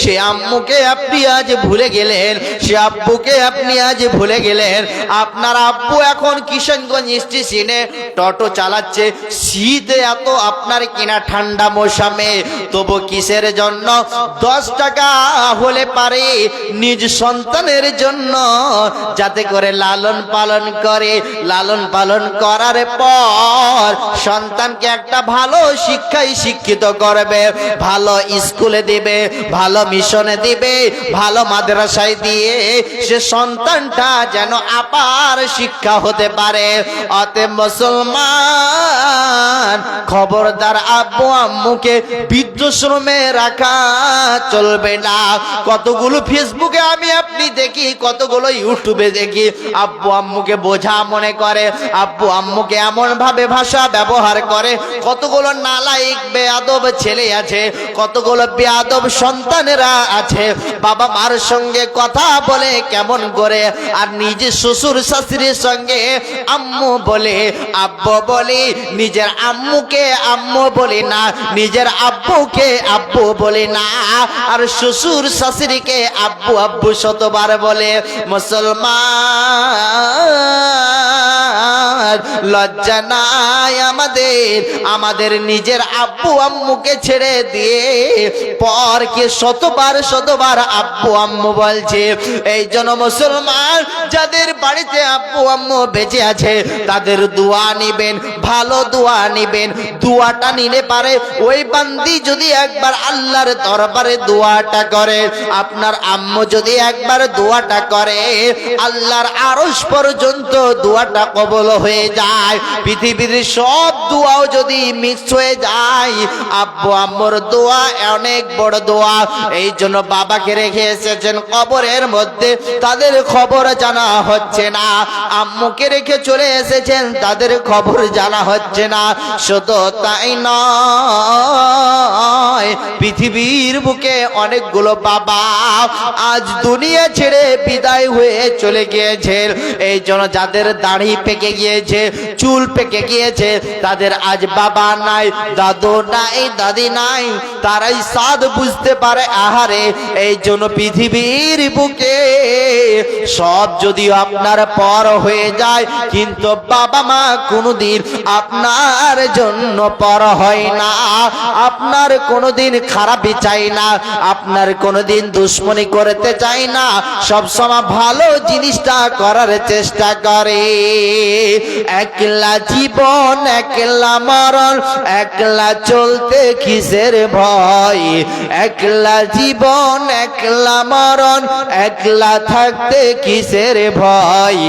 সে আম্মুকে আপনি আজ ভুলে গেলেন, সে আব্বুকে আপনি আজ ভুলে গেলেন। আপনার আব্বু এখন কিশনগঞ্জ স্টেশনে টোটো চালাচ্ছে। শীতে এত আপনার কিনা ঠান্ডা মৌসুমে, তবু কিসের জন্য 10 টাকা হলে পারে নিজ সন্তানের জন্য, যাতে করে লালন পালন করে। লালন পালন করার পর সন্তানকে একটা ভালো শিক্ষায় শিক্ষিত করবে, ভালো স্কুলে দিবে, ভালো মিশনে দিবে, ভালো মাদ্রাসায় দিয়ে সে সন্তানটা যেন আপার শিক্ষা হতে পারে। অতএব মুসলমান, খবরদার আব্বু আম্মুকে বৃদ্ধাশ্রমে রাখা চলবে না। কতগুলো ফেসবুকে আমি আপনি দেখি, কতগুলো ইউটিউবে দেখি, আব্বু আম্মুকে বোঝা মনে করে, আব্বু আম্মুকে এমন ভাবে ভাষা ব্যবহার করে। কতগুলো নালায়েক বেয়াদব ছেলে আছে, কতগুলো বেয়াদব সন্তানেরা আছে, বাবা মার সঙ্গে কথা বলে কেমন করে, আর নিজে শ্বশুর শাশুড়ির সঙ্গে আম্মু বলে আব্বু বলে, নিজের আম্মুকে আম্মু বলে না, নিজের আব্বুকে আব্বু বলে না, আর শ্বশুর শাশুড়িকে আব্বু আব্বু শতবার বলে। মুসলমান, লজ্জা নাই আমাদের নিজের আব্বু আম্মুকে ছেড়ে দিয়ে পরকে শতবার শতবার আব্বু আম্মু বলছে। এই জন্য মুসলমান, যাদের বাড়িতে আব্বু আম্মু বেঁচে আছে তাদের দোয়া নিবেন, ভালো দোয়া নিবেন। দোয়াটা নিলে পারে ওই বান্দি যদি একবার আল্লাহর দরবারে দোয়াটা করে, আপনার আম্মু যদি একবার দোয়াটা করে, আল্লাহর আরশ পর্যন্ত দোয়াটা কবুল হয়ে যায়। পৃথিবীর সব দোয়াও যদি মিক্স হয়ে যায়, আব্বু আম্মুর দোয়া অনেক বড় দোয়া। এই জন্য বাবাকে রেখে এসেছেন কবরের মধ্যে, তাদের খবর জানা হচ্ছে না। আম্মুকে রেখে চলে এসেছেন, তাদের খবর জানা হচ্ছে না। শুধু তাই নয়, পৃথিবীর বুকে অনেকগুলো বাবা আজ দুনিয়া ছেড়ে বিদায় হয়ে চলে গিয়েছে। এই জন্য যাদের দাড়ি পেকে গিয়েছে, চুল পেকে গিয়েছে, তাদের আজ বাবা নাই, দাদু নাই, দাদি নাই, তারাই স্বাদ বুঝতে পারে আহারে। এই জন্য পৃথিবীর বুকে সব যদিও আপনার পর হয়ে যায়, কিন্তু বাবা মা কোনোদিন আপনার জন্য পর হয় না। আপনার কোনোদিন খারাপই চাই না, আপনার কোনোদিন দুশ্মনী করতে চাই না, সবসময় ভালো জিনিসটা করার চেষ্টা করে। একলা জীবন একলা মরণ, একলা চলতে কিসের ভয়, একলা জীবন একলা মরণ, একলা থাকতে কিসের ভয়।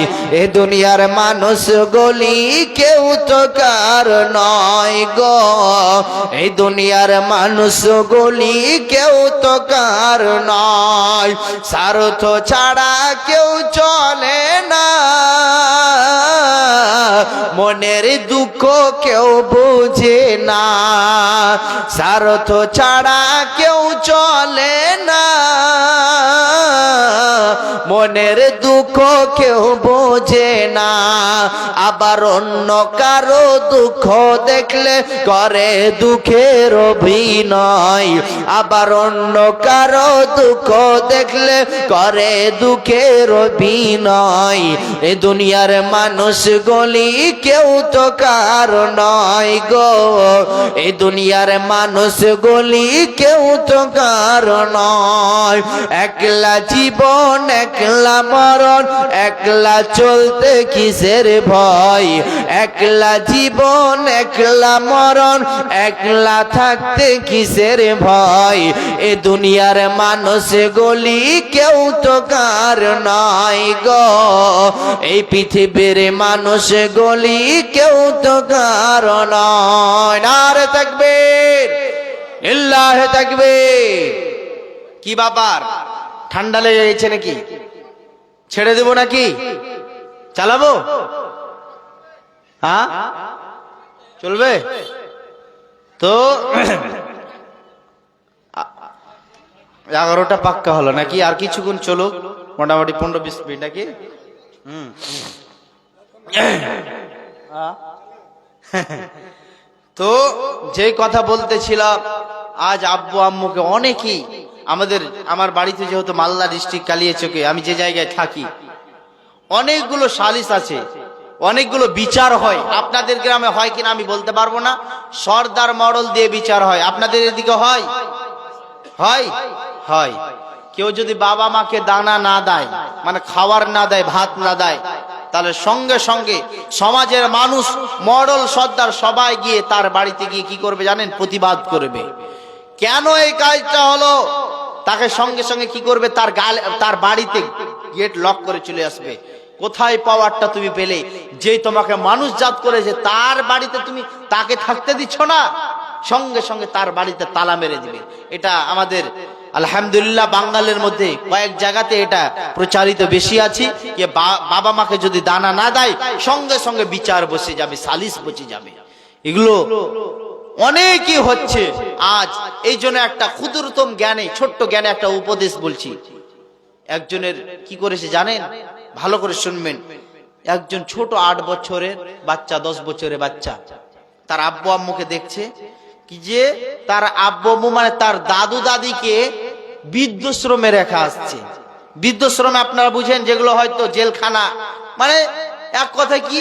এ দুনিয়ার মানুষ গলি কেউ তো কার নয় গো, এই দুনিয়ার মানুষ গলি কেউ তো কার নয়। স্বার্থ ছাড়া কেউ চলে না, মনের দুঃখ কেউ বুঝে না। স্বার্থ ছাড়া কেউ চলে না, মনের দুঃখ কেউ বোঝে না। আবার অন্য কারো দুঃখ দেখলে করে দুঃখের অভিনয়, আবার অন্য কারো দুঃখ দেখলে করে দুঃখের অভিনয়। এ দুনিয়ার মানুষ গলি কেউ তো কার নয় গো, এ দুনিয়ার মানুষ গলি কেউ তো কার নয়। একলা জীবন একলা মরণ, একলা চলতে কিসের ভয়, একলা জীবন একলা মরণ, একলা থাকতে কিসের ভয়। এ দুনিয়ার মানুষ গলি কেউ তো কার নয় গো, এই পৃথিবীর মানুষ গলি কেউ তো কার নয়। নারে তাকবীর, লিল্লাহি তাকবীর। কি ব্যাপার, ঠান্ডা লেগে গেছে নাকি? ছেড়ে দেব নাকি চালাবো? হ্যাঁ চলবে তো। 11টা পাক্কা হলো নাকি? আর কিছুক্ষণ চলো, মোটামুটি 15-20 মিনিট নাকি? তো যে কথা বলতেছিলাম, আজ আব্বু আম্মুকে অনেকেই আমার বাড়িতে যেহেতু মালদা ডিস্ট্রিক্ট কালিয়াচকে আমি যে জায়গায় থাকি, অনেকগুলো সালিশ আছে, অনেকগুলো বিচার হয়। আপনাদের গ্রামে হয় কিনা আমি বলতে পারবো না। সর্দার মডেল দিয়ে বিচার হয়, আপনাদের এদিকে হয়? হয় হয়। কেউ যদি বাবা মাকে দানা না দেয়, মানে খাবার না দেয়, ভাত না দেয়, তাহলে সঙ্গে সঙ্গে সমাজের মানুষ মডেল সর্দার সবাই গিয়ে তার বাড়িতে গিয়ে কি করবে জানেন? প্রতিবাদ করবে। কেন এই কাজটা হলো, তাকে সঙ্গে সঙ্গে কি করবে? তার বাড়িতে গেট লক করে চলে আসবে। কোথায় পাওয়ারটা তুমি পেলে? যে তোমাকে মানুষ জাত করেছে তার বাড়িতে তুমি তাকে থাকতে দিচ্ছ না, সঙ্গে সঙ্গে তার বাড়িতে তালা মেরে দিবে। এটা আমাদের আলহামদুলিল্লাহ বাঙালির মধ্যে কয়েক জায়গাতে এটা প্রচারিত বেশি আছে যে বাবা মাকে যদি দানা না দেয় সঙ্গে সঙ্গে বিচার বসে যাবে, সালিশ বসে যাবে। এগুলো অনেকই হচ্ছে আজ। এই জন্য একটা ক্ষুদ্রতম জ্ঞানে, ছোট্ট জ্ঞানে একটা উপদেশ বলছি। একজনের কি করেছে জানেন? ভালো করে শুনবেন। একজন ছোট 8 বছরের বাচ্চা, 10 বছরের বাচ্চা, তার আব্বু আম্মুকে দেখছে কি যে তার আব্বু আম্মু মানে তার দাদু দাদিকে বৃদ্ধাশ্রমে রেখে আসছে। বৃদ্ধাশ্রমে আপনারা বুঝেন যেগুলো হয়তো জেলখানা, মানে এক কথা কি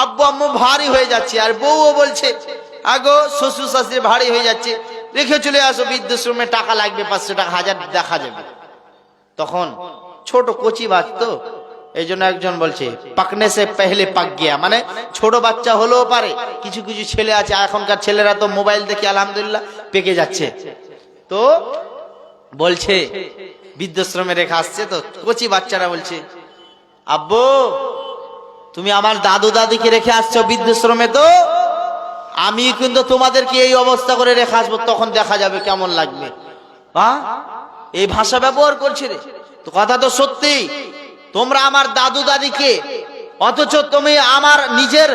আব্বু আম্মু ভারী হয়ে যাচ্ছে আর বউও বলছে আগো শ্বশুর শাশুড়ি ভারী হয়ে যাচ্ছে, রেখে চলে আসো বৃদ্ধাশ্রমে, টাকা লাগবে 500 টাকা, 1000 দেখা যাবে। তখন ছোট কচি বাচ্চা, এই জন্য একজন বলছে পাকনে সে পেহলে পাক গিয়া, মানে ছোট বাচ্চা হলেও পারে। কিছু কিছু ছেলে আছে, এখনকার ছেলেরা তো মোবাইল দেখে আলহামদুলিল্লাহ পেকে যাচ্ছে। তো বলছে বৃদ্ধাশ্রমে রেখে আসছে, তো কচি বাচ্চারা বলছে আব্বু তুমি আমার দাদু দাদিকে রেখে আসছো বৃদ্ধাশ্রমে, তো আমি কিন্তু তোমাদেরকে এই অবস্থা করে রেখে আসবো, তখন দেখা যাবে কেমন লাগবে। হ্যাঁ, এই ভাষা ব্যবহার করছে রে। তো কথা তো সত্যি, তোমরা আমার দাদু দাদিকে, অথচ তুমি আমার নিজের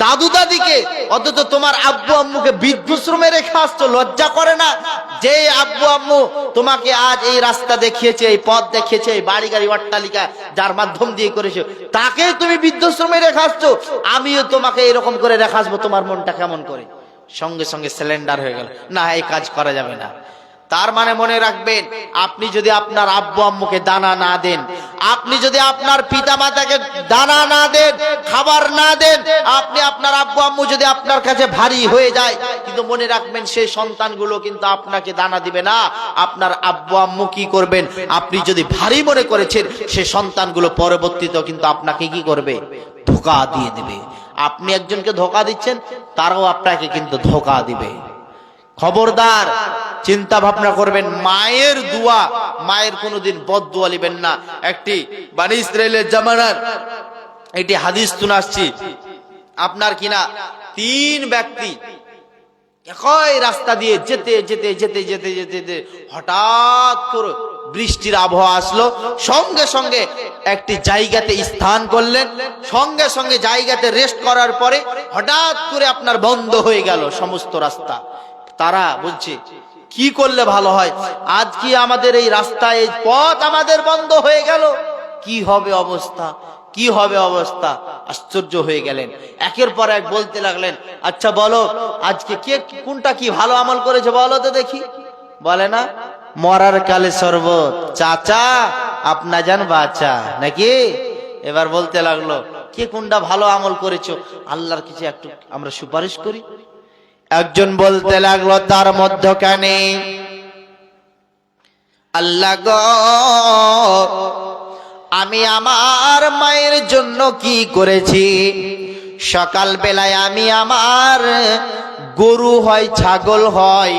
দাদু দাদিকে, অথচ তোমার আব্বু আম্মুকে বৃদ্ধাশ্রমে রেখে আসছো, লজ্জা করে না? যে আব্বু আম্মু তোমাকে আজ এই রাস্তা দেখিয়েছে, এই পথ দেখিয়েছে, এই বাড়ি গাড়ি অট্টালিকা যার মাধ্যম দিয়ে করেছো, তাকে তুমি বৃদ্ধাশ্রমে রেখে আসছো, আমিও তোমাকে এরকম করে রেখে আসবো, তোমার মনটা কেমন করে? সঙ্গে সঙ্গে সিলিন্ডার হয়ে গেল, না এই কাজ করা যাবে না। তার মানে মনে রাখবেন, আপনি যদি আপনার আব্বু আম্মুকে দানা না দেন, আপনি যদি আপনার পিতা মাতাকে দানা না দেন, খাবার না দেন, আপনি আপনার আব্বু আম্মু যদি আপনার কাছে ভারী হয়ে যায়, কিন্তু মনে রাখবেন সেই সন্তানগুলো কিন্তু আপনাকে দানা দিবে না। আপনার আব্বু আম্মু কি করবেন, আপনি যদি ভারী মনে করেছেন, সেই সন্তানগুলো পরবর্তীতে কিন্তু আপনাকে কি করবে? ধোঁকা দিয়ে দিবে। আপনি একজনকে ধোঁকা দিচ্ছেন, তারাও আপনাকে কিন্তু ধোঁকা দিবে। খবরদার, চিন্তা ভাবনা করবেন। মায়ের দোয়া, মায়ের কোনোদিন বদদোয়া নেবেন না। একটি বানি ইসরাইলের জামানার এটি হাদিস শুনে আসছি, আপনার কিনা 3 ব্যক্তি একই রাস্তা দিয়ে যেতে যেতে যেতে যেতে যেতে হঠাৎ করে বৃষ্টির আবহাওয়া আসলো, সঙ্গে সঙ্গে একটি জায়গাতে স্থান করলেন, সঙ্গে সঙ্গে জায়গাতে রেস্ট করার পরে হঠাৎ করে আপনার বন্ধ হয়ে গেল সমস্ত রাস্তা। তারা বলছে কি করলে ভালো হয়, আজ কি আমাদের এই রাস্তা, এই পথ আমাদের বন্ধ হয়ে গেল, কি হবে অবস্থা, কি হবে অবস্থা? আশ্চর্য হয়ে গেলেন। একের পর এক বলতে লাগলেন, আচ্ছা বলো আজকে কে কোনটা কি ভালো আমল করেছে বলো তো দেখি। বলে না মরার কালে শরবত, চাচা আপনা জান বাচা, নাকি? এবার বলতে লাগলো কে কোনটা ভালো আমল করেছো, আল্লাহর কিছু একটু আমরা সুপারিশ করি। একজন বলতে লাগলো তার মধ্যখানে, আল্লাহ গো আমি আমার মায়ের জন্য কি করেছি, সকাল বেলায় আমি আমার গরু হয়, ছাগল হয়,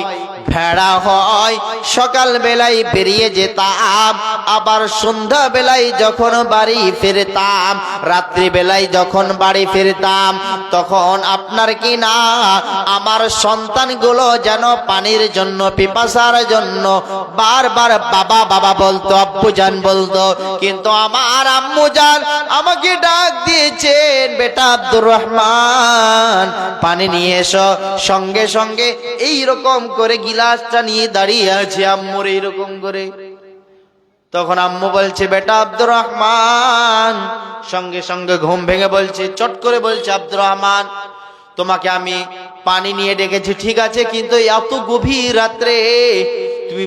ভেড়া হয়, সকাল বেলায় বেরিয়ে যেতাম, আবার সন্ধ্যা বেলায় যখন বাড়ি ফিরতাম, রাত্রি বেলায় যখন বাড়ি ফিরতাম, তখন আপনার কি না আমার সন্তানগুলো যেন পানির জন্য, পিপাসার জন্য বারবার বাবা বাবা বলতো, আব্বুজান বলতো, কিন্তু আমার আম্মুজান আমাকে ডাক দিয়েছেন, বেটা আব্দুর রহমান পানি নিয়ে এসো। সঙ্গে সঙ্গে এইরকম করে গিলাসটা নিয়ে দাঁড়িয়ে আছে আম্মুর এইরকম করে। তখন আম্মু বলছে বেটা আব্দুর রহমান, সঙ্গে সঙ্গে ঘুম ভেঙে বলছে, চট করে বলছে, আব্দুর রহমান তোমাকে আমি পানি নিয়ে ডেকেছি ঠিক আছে, কিন্তু এত গভীর রাত্রে তুমি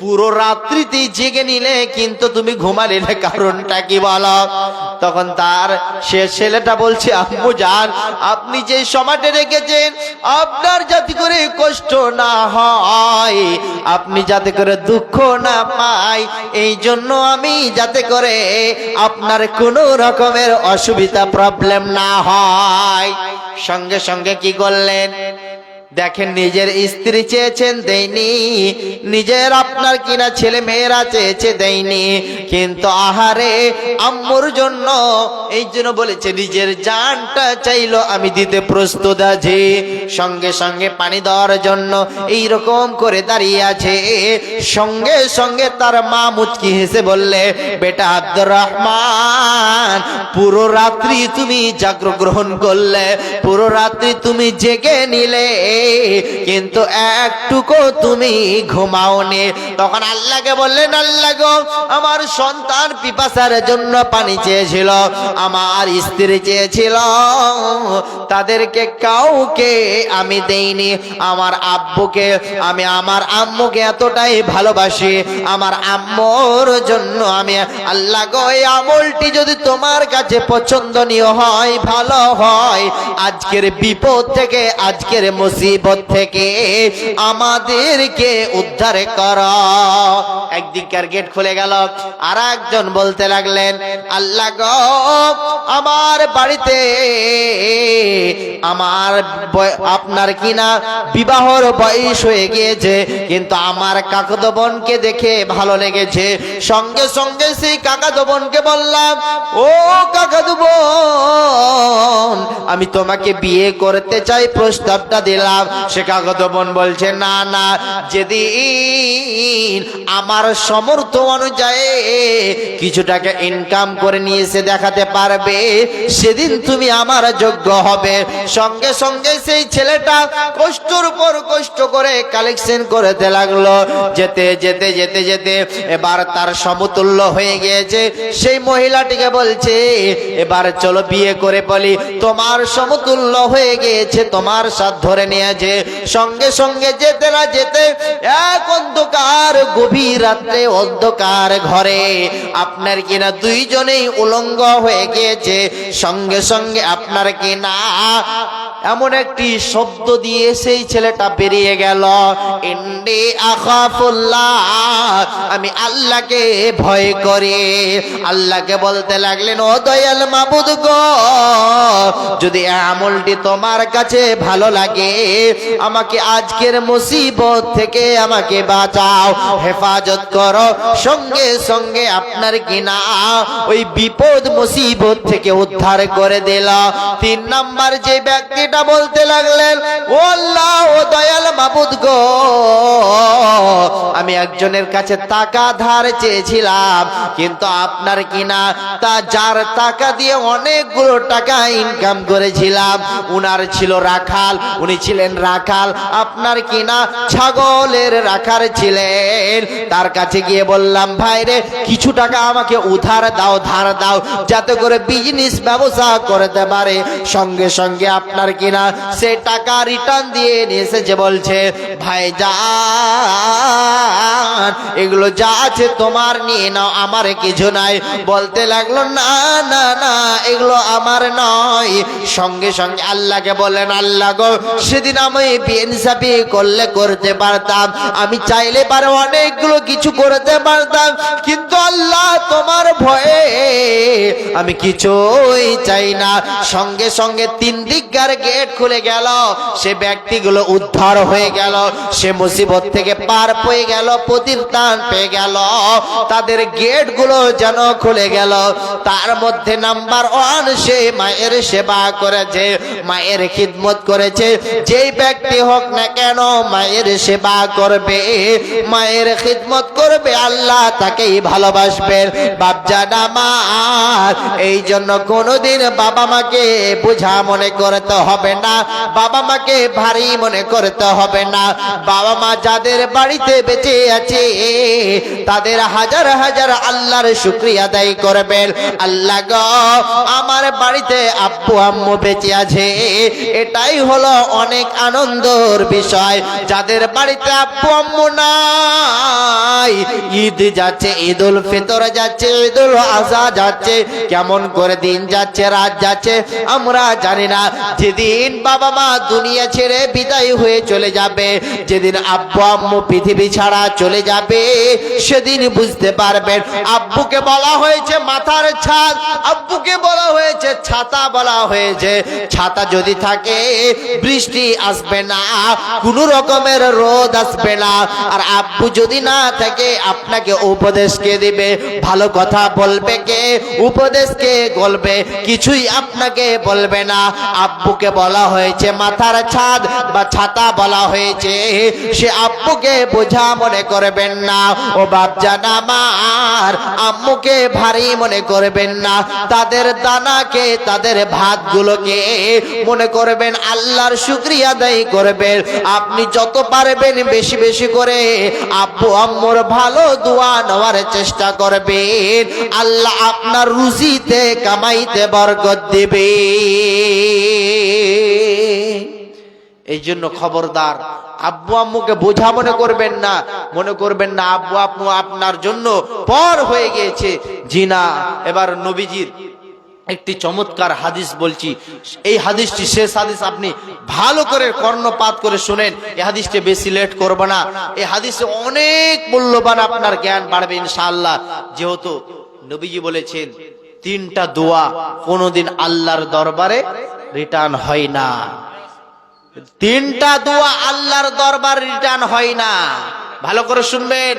পুরো রাত্রিতে জেগে নিলে, কিন্তু তুমি ঘুমালে না, কারণটা কি বলো? তখন তার সে ছেলেটা বলছে, আম্মু জান আপনি যে সময়টা রেখেছেন, আপনার যাতে করে কষ্ট না হয়, আপনি যাতে করে দুঃখ না পাই, এই জন্য আমি যাতে করে আপনার কোনো রকমের অসুবিধা প্রবলেম না হয়। সঙ্গে সঙ্গে কি করলেন, দেখেন, নিজের স্ত্রী চেয়েছেন দেয়নি, নিজের আপনার কিনা ছেলে মেয়েরা চেয়েছে দেয়নি, কিন্তু আহারে আম্মুর জন্য এই জন্য বলেছে নিজের জানটা চাইলো আমি দিতে প্রস্তুত আছি। সঙ্গে সঙ্গে পানি দেওয়ার জন্য এই রকম করে দাঁড়িয়ে আছে। সঙ্গে সঙ্গে তার মা মুচকি হেসে বললে, বেটা আব্দুর রহমান, পুরো রাত্রি তুমি জাগ্র গ্রহণ করলে, পুরো রাত্রি তুমি জেগে নিলে, কিন্তু একটুকু তুমি ঘুমাওনি। তখন আল্লাহকে বললেন, আল্লাহ গো, আমার সন্তান পিপাসার জন্য পানি চেয়েছিল, আমার স্ত্রী চেয়েছিল, তাদেরকে কাউকে আমি দেইনি। আমার আব্বুকে আমি আমার আম্মুকে এতটাই ভালোবাসি, আমার আম্মুর জন্য আমি আল্লাহ গো, এই আমলটি যদি তোমার কাছে পছন্দনীয় হয়, ভালো হয়, আজকের বিপদ থেকে, আজকের মুসিবত থেকে আমাদেরকে উদ্ধার করো। একদিককার গেট খুলে গেল, আর একজন বলতে লাগলেন, আল্লাহ গো, আমার বাড়িতে আমার আপনার কিনা বিবাহর বয়স হয়ে গিয়েছে, কিন্তু আমার কাকাতো বোনকে দেখে ভালো লেগেছে। সঙ্গে সঙ্গে সেই কাকাতো বোনকে বললাম, ও কাকাতো বোন, আমি তোমাকে বিয়ে করতে চাই, প্রস্তাবটা দিলাম। সে কাকাতো বোন বলছে, না না, যেদিন আমার সমর্থ অনুযায়ী কিছু টাকা ইনকাম করে নিয়ে এসে দেখাতে পারবে, সেদিন তুমি আমার যোগ্য হবে। সঙ্গে সঙ্গে সেই ছেলেটা কষ্টর উপর কষ্ট করে কালেকশন করতে লাগলো। যেতে যেতে যেতে যেতে এবার তার সমতুল্য হয়ে গিয়েছে। সেই মহিলাটিকে বলছে, এবার চলো বিয়ে করে বলি, তোমার সমতুল্য হয়ে গিয়েছে, তোমার সাথ ধরে নিয়েছে। সঙ্গে সঙ্গে যেতে না যেতে এক অন্ধকার গভীর রাত্রে অন্ধকার ঘরে আপনার কিনা দুইজনেই উলঙ্গ হয়ে গিয়েছে। সঙ্গে সঙ্গে আপনার কিনা এমন একটি শব্দ দিয়ে সেই ছেলেটা বেরিয়ে গেল, ইন্নী আখাফুল্লাহ, আমি আল্লাহকে ভয় করি। আল্লাহকে বলতে লাগলেন, ও দয়াল মাবুদ গো, যদি আমলটি তোমার কাছে ভালো লাগে, আমাকে আজকের মুসিবত থেকে আমাকে বাঁচাও, হেফাজত করো। সঙ্গে সঙ্গে আপনার কিনা ওই বিপদ মুসিবত থেকে উদ্ধার করে দিল। 3 নাম্বার যে ব্যক্তিটা বলতে লাগলেন, ও আল্লাহ, ও দয়াল মাবুদ গো, আমি একজনের কাছে টাকা ধার চেয়েছিলাম, কিন্তু আপনার কিনা তা যার টাকা দিয়ে অনেকগুলো টাকা ইনকাম করেছিলাম, উনার ছিল রাখাল, উনি ছিলেন রাখাল, আপনার কিনা ছাগলের রাখার ছিলেন। তার কাছে গিয়ে বললাম, ভাই রে, কিছু টাকা আমাকে উধার দাও, ধার দাও, যাতে করে বিজনেস ব্যবসা করতে পারে। সঙ্গে সঙ্গে আপনার কিনা সে টাকা রিটার্ন দিয়ে নিয়ে এসেছে, বলছে, ভাই যান, এগুলো যা আছে তোমার নিয়ে নাও, আমার কিছু নাই। বলতে লাগলো, না না না, এগুলো আমার নয়। সঙ্গে সঙ্গে আল্লাহকে বলেন, আল্লাহ গো, সেদিন আমি বেইনসাফি করলে করতে পারতাম, আমি চাইলে পারে অনেকগুলো কিছু করতে পারতাম, কিন্তু আল্লাহ তোমার ভয়ে আমি কিছুই চাই না। সঙ্গে সঙ্গে 3 দিককার গেট খুলে গেল, সে ব্যক্তিগুলো উদ্ধার হয়ে গেল, সে মুসিবত থেকে পার পেয়ে গেল, প্রতিত্রাণ পেয়ে গেল, তাদের গেটগুলো যেন খুলে গেল। তার মধ্যে নাম্বার 1, সে মায়ের সেবা করেছে, মায়ের খিদমত করেছে। যেই ব্যক্তি হোক না কেন মায়ের সেবা করবে, মায়ের খিদমত করবে, আল্লাহ তাকেই ভালোবাসবেন। বাপজান আমার, এই জন্য কোনোদিন বাবা মাকে বোঝা মনে করতে হবে না, বাবা মাকে ভারী মনে করতে হবে না। বাবা মা যাদের বাড়িতে বেঁচে আছে, তাদের হাজার হাজার আল্লাহর শুকরিয়া আদায় করবেন। আল্লাহ গো, আমার বাড়িতে আব্বু আম্মু বেঁচে আছে, এটাই হলো অনেক আনন্দের বিষয়। যাদের বাড়িতে আব্বু আম্মু নাই, ঈদ যাচ্ছে, ঈদুল ফিতর যাচ্ছে, ঈদুল আজহা যাচ্ছে, কেমন করে দিন যাচ্ছে, রাত যাচ্ছে, আমরা জানি না। যেদিন বাবা মা দুনিয়া ছেড়ে বিদায় হয়ে চলে যাবে, যেদিন আব্বু আম্মু পৃথিবী ছাড়া চলে যাবে, সেদিন বুঝতে পারবেন। আব্বুকে বলা হয়েছে মাথার ছাদ, আব্বুকে বলা হয়েছে ছাতা, বলা হয়েছে ছাতা যদি থাকে বৃষ্টি আসবে না, কোনো রকমের রোদ আসবে না। আর আব্বু যদি না থাকে আপনাকে উপদেশ কে দিবে, ভালো কথা বলবে কে, উপদেশ কে বলবে, কিছুই আপনাকে বলবে না। আব্বুকে বলা হয়েছে মাথার ছাদ বা ছাতা বলা হয়েছে, সে আব্বুকে বোঝা মনে করবেন না। ও বাপজান আমার, আম্মুকে ভারী মনে করবেন না। তাদের দানাকে, তাদের ভাতগুলোকে মনে করবেন আল্লাহর শুকরিয়া আদায় করবেন। আপনি যত পারবেন বেশি বেশি করে আব্বু আম্মুর ভালো দোয়া নেওয়ার চেষ্টা করবেন। আল্লাহ আপনার রুজিতে কামাইতে বরকত দিবে। এই জন্য খবরদার, আব্বু আম্মুকে বোঝা মনে করবেন না, মনে করবেন না আব্বু আম্মু আপনার জন্য পর হয়ে গিয়েছে। জি না। এবার নবীজির একটি চমৎকার হাদিস বলছি, এই হাদিসটি শেষ হাদিস, আপনি ভালো করে কর্ণপাত করে শুনেন। এই হাদিসটি বেশি লেট করব না, এই হাদিসে অনেক মূল্যবান আপনার জ্ঞান বাড়বে ইনশাআল্লাহ। যেহেতু নবীজি বলেছেন তিনটা দোয়া কোনোদিন আল্লাহর দরবারে রিটার্ন হয় না, তিনটা দোয়া আল্লাহর দরবারে রিটার্ন হয় না। ভালো করে শুনবেন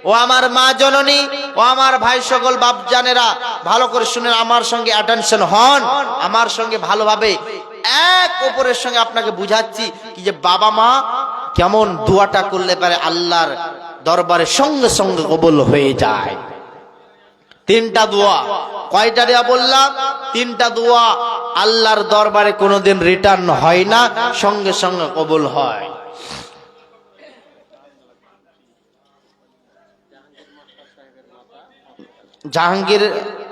ও আমার মা জননী, ও আমার ভাই সকল বাপজানেরা, ভালো করে শুনেন, আমার সঙ্গে অ্যাটেনশন হন, আমার সঙ্গে ভালোভাবে এক অপরের সঙ্গে আপনাকে বুঝাচ্ছি কি যে বাবা মা কেমন দোয়াটা করলে পারে আল্লাহর দরবারে সঙ্গে সঙ্গে কবুল হয়ে যায়। তিনটা দোয়া, কয়টা দেয়া বললাম? তিনটা দোয়া আল্লাহর দরবারে কোনোদিন রিটার্ন হয় না, সঙ্গে সঙ্গে কবুল হয়। জাহাঙ্গীর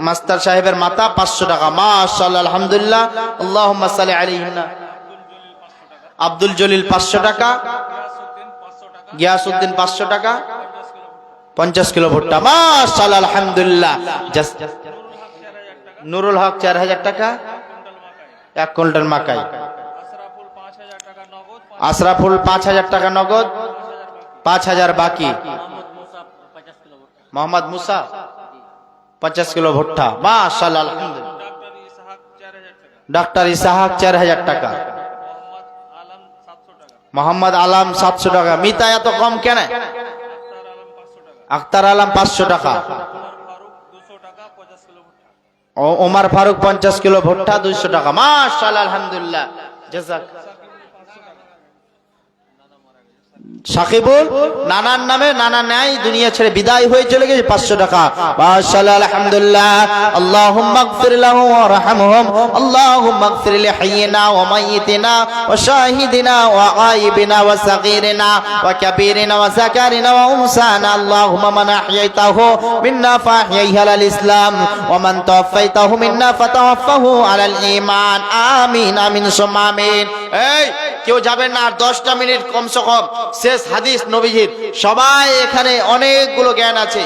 মাস্টার সাহেবের মাথা 500 টাকা, মাশাআল্লাহ, আলহামদুলিল্লাহ, আল্লাহুম্মা সাল্লি আলাইহি। আব্দুল জলিল 500 টাকা, গিয়াসউদ্দিন 500 টাকা, 50 কিলো ভুট্টা, মাশাআল্লাহ, আলহামদুলিল্লাহ। নুরুল হক 4000 টাকা, 1 কুইন্টাল মাকাই। আশরাফুল 5000 টাকা নগদ, 5000 বাকি। মোহাম্মদ মুসা 50 কিলো ভুট্টা, মাশাআল্লাহ, আলহামদুলিল্লাহ। ডাক্তার ইসাহাক 4000 টাকা, মোহাম্মদ আলম 700 টাকা। মিতা এত কম কেন? আখতার আলম 500 টাকা, ওমর ফারুক 50 কিলো ভুট্টা, 200 টাকা, মাশাআল্লাহ, আলহামদুলিল্লাহ, জাযাক। সাকিবুল নানার নামে, নানা নাই দুনিয়া ছেড়ে বিদায় হয়ে চলে গেছে, 500 টাকা, মাশাআল্লাহ, আলহামদুলিল্লাহ। আল্লাহুম্মা ইগফির লাহু ওয়ারহামহুম, আল্লাহুম্মা ইগফির লিহাইয়িনা ওয়া মাইয়িতিনা ওয়া শাহিদিনা ওয়া গায়িবিনা ওয়া সাগীরিনা ওয়া কাবীরিনা ওয়া যাকারিনা ওয়া উনসানা। আল্লাহুম্মা মান আহইয়াইতাহু মিন্না ফাহইহি আলাল ইসলাম ওয়া মান তাওয়াফাইতাহু মিন্না ফাতাওয়াফাহু আলাল ঈমান। আমিন, আমিন, সুম্মা আমিন। এই কেউ যাবেন না, আর 10টা মিনিট কমসে কম। শেষ হাদিস নবীজির, সবাই এখানে অনেকগুলো জ্ঞান আছে।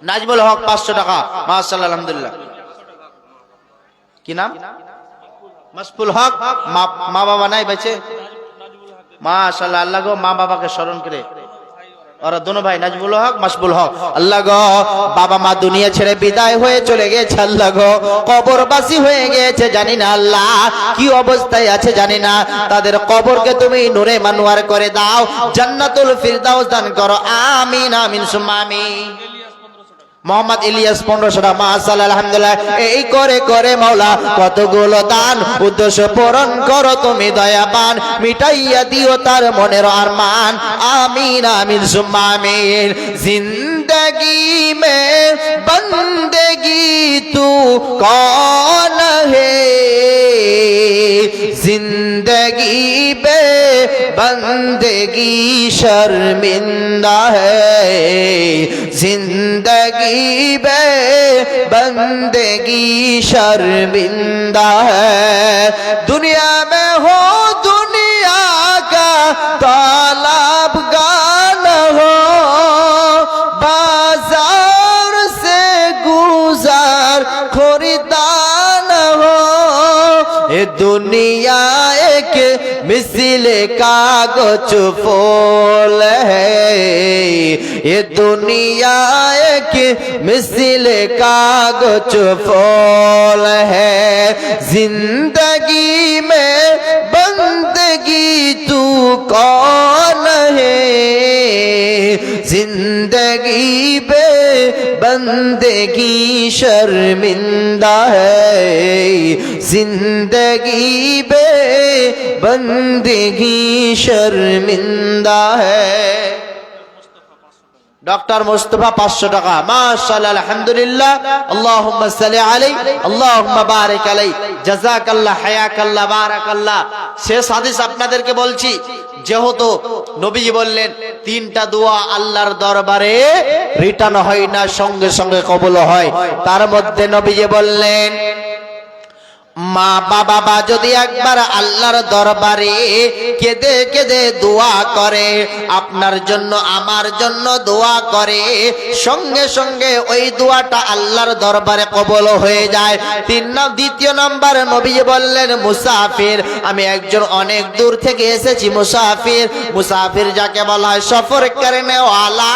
নাজমুল হক 500 টাকা, মাশাআল্লাহ, আলহামদুলিল্লাহ। কি নাম? মাসফুল হক। মা বাবা নাই বেঁচে? মাশাআল্লাহ, আল্লাহ গো মা বাবাকে স্মরণ করে, ওরা দোনো ভাই নাজমুল হক, মাসফুল হক। আল্লাহ গো বাবা মা দুনিয়া ছেড়ে বিদায় হয়ে চলে গেছে, আল্লাহ গো কবরবাসী হয়ে গেছে, জানি না আল্লাহ কি অবস্থায় আছে জানি না, তাদের কবরকে তুমি নূরে মানওয়ার করে দাও, জান্নাতুল ফিরদাউস দান করো, আমিন, আমিন, সুম্মা আমিন। মোহাম্মদ ইলিয়াস 1500 টাকা, মাশাআল্লাহ, আলহামদুলিল্লাহ। এই করে করে মাওলা কতগুলো দান, উদ্দেশ্য পূরণ করো তুমি দয়াবান, মিটাইয়া দিও তার মনের আরমান, আমিন, আমিন, সুম্মা আমিন। জিন্দগি মে বন্দেগি তু কौन है, जिंदगी पे बंदगी शर्मिंदा है, जिंदगी बे बंदगी शर्मिंदा है, दुनिया में हो दुनिया का तालाबगान हो, बाजार से गुजार खरीदार हो, ये दुनिया एक मिसल कागज फूल है, ये दुनिया एक मिसल कागज फूल है, जिंदगी में बंदे जिंदगी बे बंदगी शर्मिंदा है, जिंदगी बे बंदगी शर्मिंदा है। डॉक्टर मुस्तफा 500 টাকা माशाअल्लाह अल्हम्दुलिल्लाह अल्लाहुम्मा सल्ली अलैहि अल्लाहुम्मा बारिक अलैहि জাযাকাল্লাহ হায়াকাল্লাহ বারাকাল্লাহ। শেষ হাদিস আপনাদেরকে বলছি, যেহেতু নবীজি বললেন তিনটা দোয়া আল্লাহর দরবারে রিটার্ন হয় না, সঙ্গে সঙ্গে কবুল হয়। তার মধ্যে নবীজি বললেন মা বাবা যদি একবার আল্লাহর দরবারে কেঁদে কেঁদে দোয়া করে, আপনার জন্য আমার জন্য দোয়া করে, সঙ্গে সঙ্গে ওই দোয়াটা আল্লাহর দরবারে কবুল হয়ে যায়। দ্বিতীয় নাম্বার নবী বললেন মুসাফির, আমি একজন অনেক দূর থেকে এসেছি মুসাফির, মুসাফির যাকে বলা হয় সফর করনে ওয়ালা,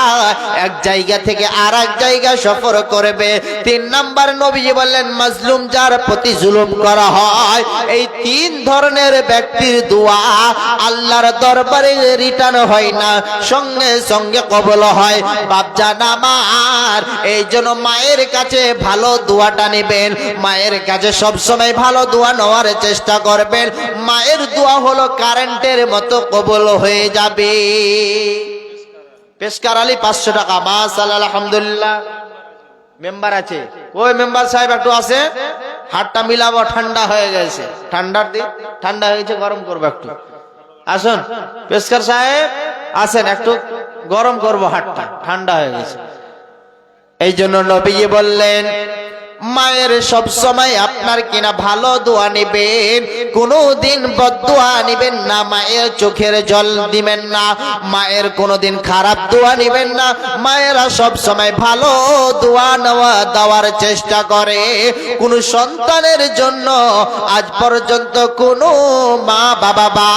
এক জায়গা থেকে আর এক জায়গা সফর করবে। 3 নাম্বার নবী বললেন মাজলুম, যার প্রতি জুলুম করা হয়। এই 3 ধরনের ব্যক্তির দোয়া আল্লাহর দরবারে রিটার্ন হয় না, সঙ্গে সঙ্গে কবুল হয়। বাপজান আমার, এই জন্য মায়ের কাছে ভালো দোয়াটা নেবেন, মায়ের কাছে সব সময় ভালো দোয়া নেওয়ার চেষ্টা করবেন। মায়ের দোয়া হলো কারেন্টের মতো কবুল হয়ে যাবে। পেশকার আলী 500 টাকা মাশাআল্লাহ আলহামদুলিল্লাহ। মেম্বার আছে, ওই মেম্বার সাহেব একটু আসে, হাতটা মিলাবো, ঠান্ডা হয়ে গেছে, ঠান্ডার দিন ঠান্ডা হয়ে গেছে, গরম করবো একটু। আসুন পেশকার সাহেব আসেন, একটু গরম করবো, হাতটা ঠান্ডা হয়ে গেছে। এই জন্য নবীজি বললেন মায়ের সব সময় আপনার কিনা ভালো দোয়া নেবেন, কোনোদিন বদদোয়া নেবেন না, মায়ের চোখের জল দিবেন না, মায়ের কোনোদিন খারাপ দোয়া নেবেন না। মায়েরা সব সময় ভালো দোয়া দেওয়ার চেষ্টা করে। কোন সন্তানের জন্য আজ পর্যন্ত কোনো মা বাবা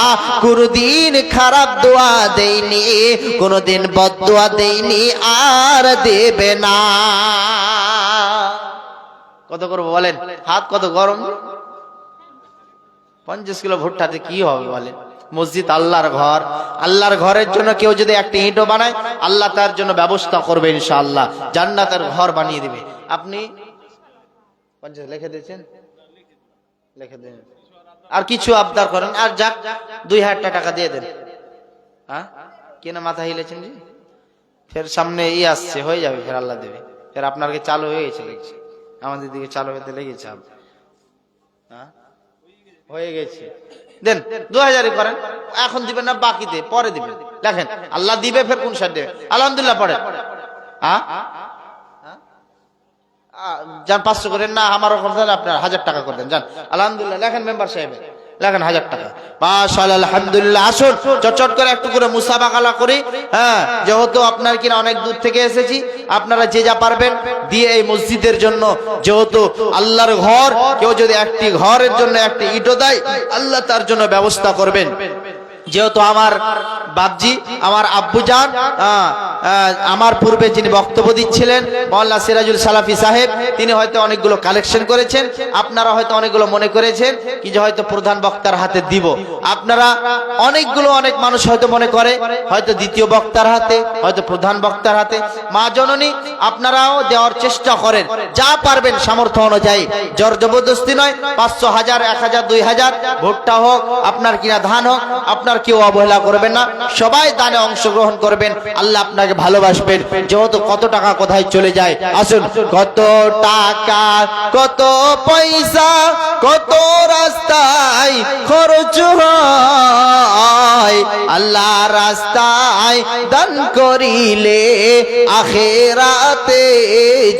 কোনোদিন খারাপ দোয়া দেয়নি, কোনোদিন বদদোয়া দেয়নি, আর দেবে না। কত করবো বলেন? হাত কত গরম, 50 কিলো ভুট্টাতে কি হবে বলেন? মসজিদ আল্লাহর ঘর, আল্লাহর ঘরের জন্য কেউ যদি একটা ইটও বানায়, আল্লাহ তার জন্য ব্যবস্থা করবে ইনশাআল্লাহ, জান্নাতের ঘর বানিয়ে দিবে। আপনি 50 লিখে দিয়েছেন, লিখে দেন, আর কিছু আবদার করেন, আর যাক 2000 টাকা দিয়ে দেন। হ্যাঁ কেন মাথা হিলেছেন জি? ফের সামনে আসছে, হয়ে যাবে, ফের আল্লাহ দেবে। ফের আপনার কে চালু হয়ে গেছে, দেখছি আমাদের দিকে চালু হতে লেগেছে। হয়ে গেছে, দেন 2000 করেন, এখন দিবেন না, বাকিতে পরে দিবেন। দেখেন আল্লাহ দিবে, ফের কোন সাইড দেবে। আলহামদুলিল্লাহ পড়ে যান 500 করেন না, আমার আপনার 1000 টাকা করে দেন, যান। আলহামদুলিল্লাহ লেখেন মেম্বার সাহেব, লেখেন 1000 টাকা মাশাআল্লাহ আলহামদুলিল্লাহ। আসুন চটচট করে একটু করে মুসাবাকা করি। হ্যাঁ, যেহেতু আপনার কিনা অনেক দূর থেকে এসেছি, আপনারা যে যা পারবেন দিয়ে এই মসজিদের জন্য, যেহেতু আল্লাহর ঘর, কেউ যদি একটি ঘরের জন্য একটি ইটও দেয়, আল্লাহ তার জন্য ব্যবস্থা করবেন। যেহেতু আমার বাপজি, আমার আব্বুজান, আমার পূর্বে যিনি বক্তব্য দিচ্ছিলেন মাওলানা সিরাজুল সালাফি সাহেব, তিনি হয়তো অনেকগুলো কালেকশন করেছেন, আপনারা হয়তো অনেকগুলো মনে করেছেন কি যে হয়তো প্রধান বক্তার হাতে দিব। আপনারা অনেকগুলো, অনেক মানুষ হয়তো মনে করে হয়তো দ্বিতীয় বক্তার হাতে, হয়তো প্রধান বক্তার হাতে। মা জননী, আপনারাও দেওয়ার চেষ্টা করেন, যা পারবেন সামর্থ্য অনুযায়ী, জোর জবরদস্তি নয়। 500, 1000, 1000, 2000, ভুট্টা হোক, আপনার কিনা ধান হোক, আপনার কেউ অবহেলা করবেন না, সবাই দানে অংশগ্রহণ করবেন, আল্লাহ আপনাকে ভালোবাসবেন। যেহেতু কত টাকা কোথায় চলে যায়, আসুন কত টাকা, কত পয়সা, কত রাস্তায় খরচ হয়, আল্লাহ রাস্তায় দান করিলে আখিরাতে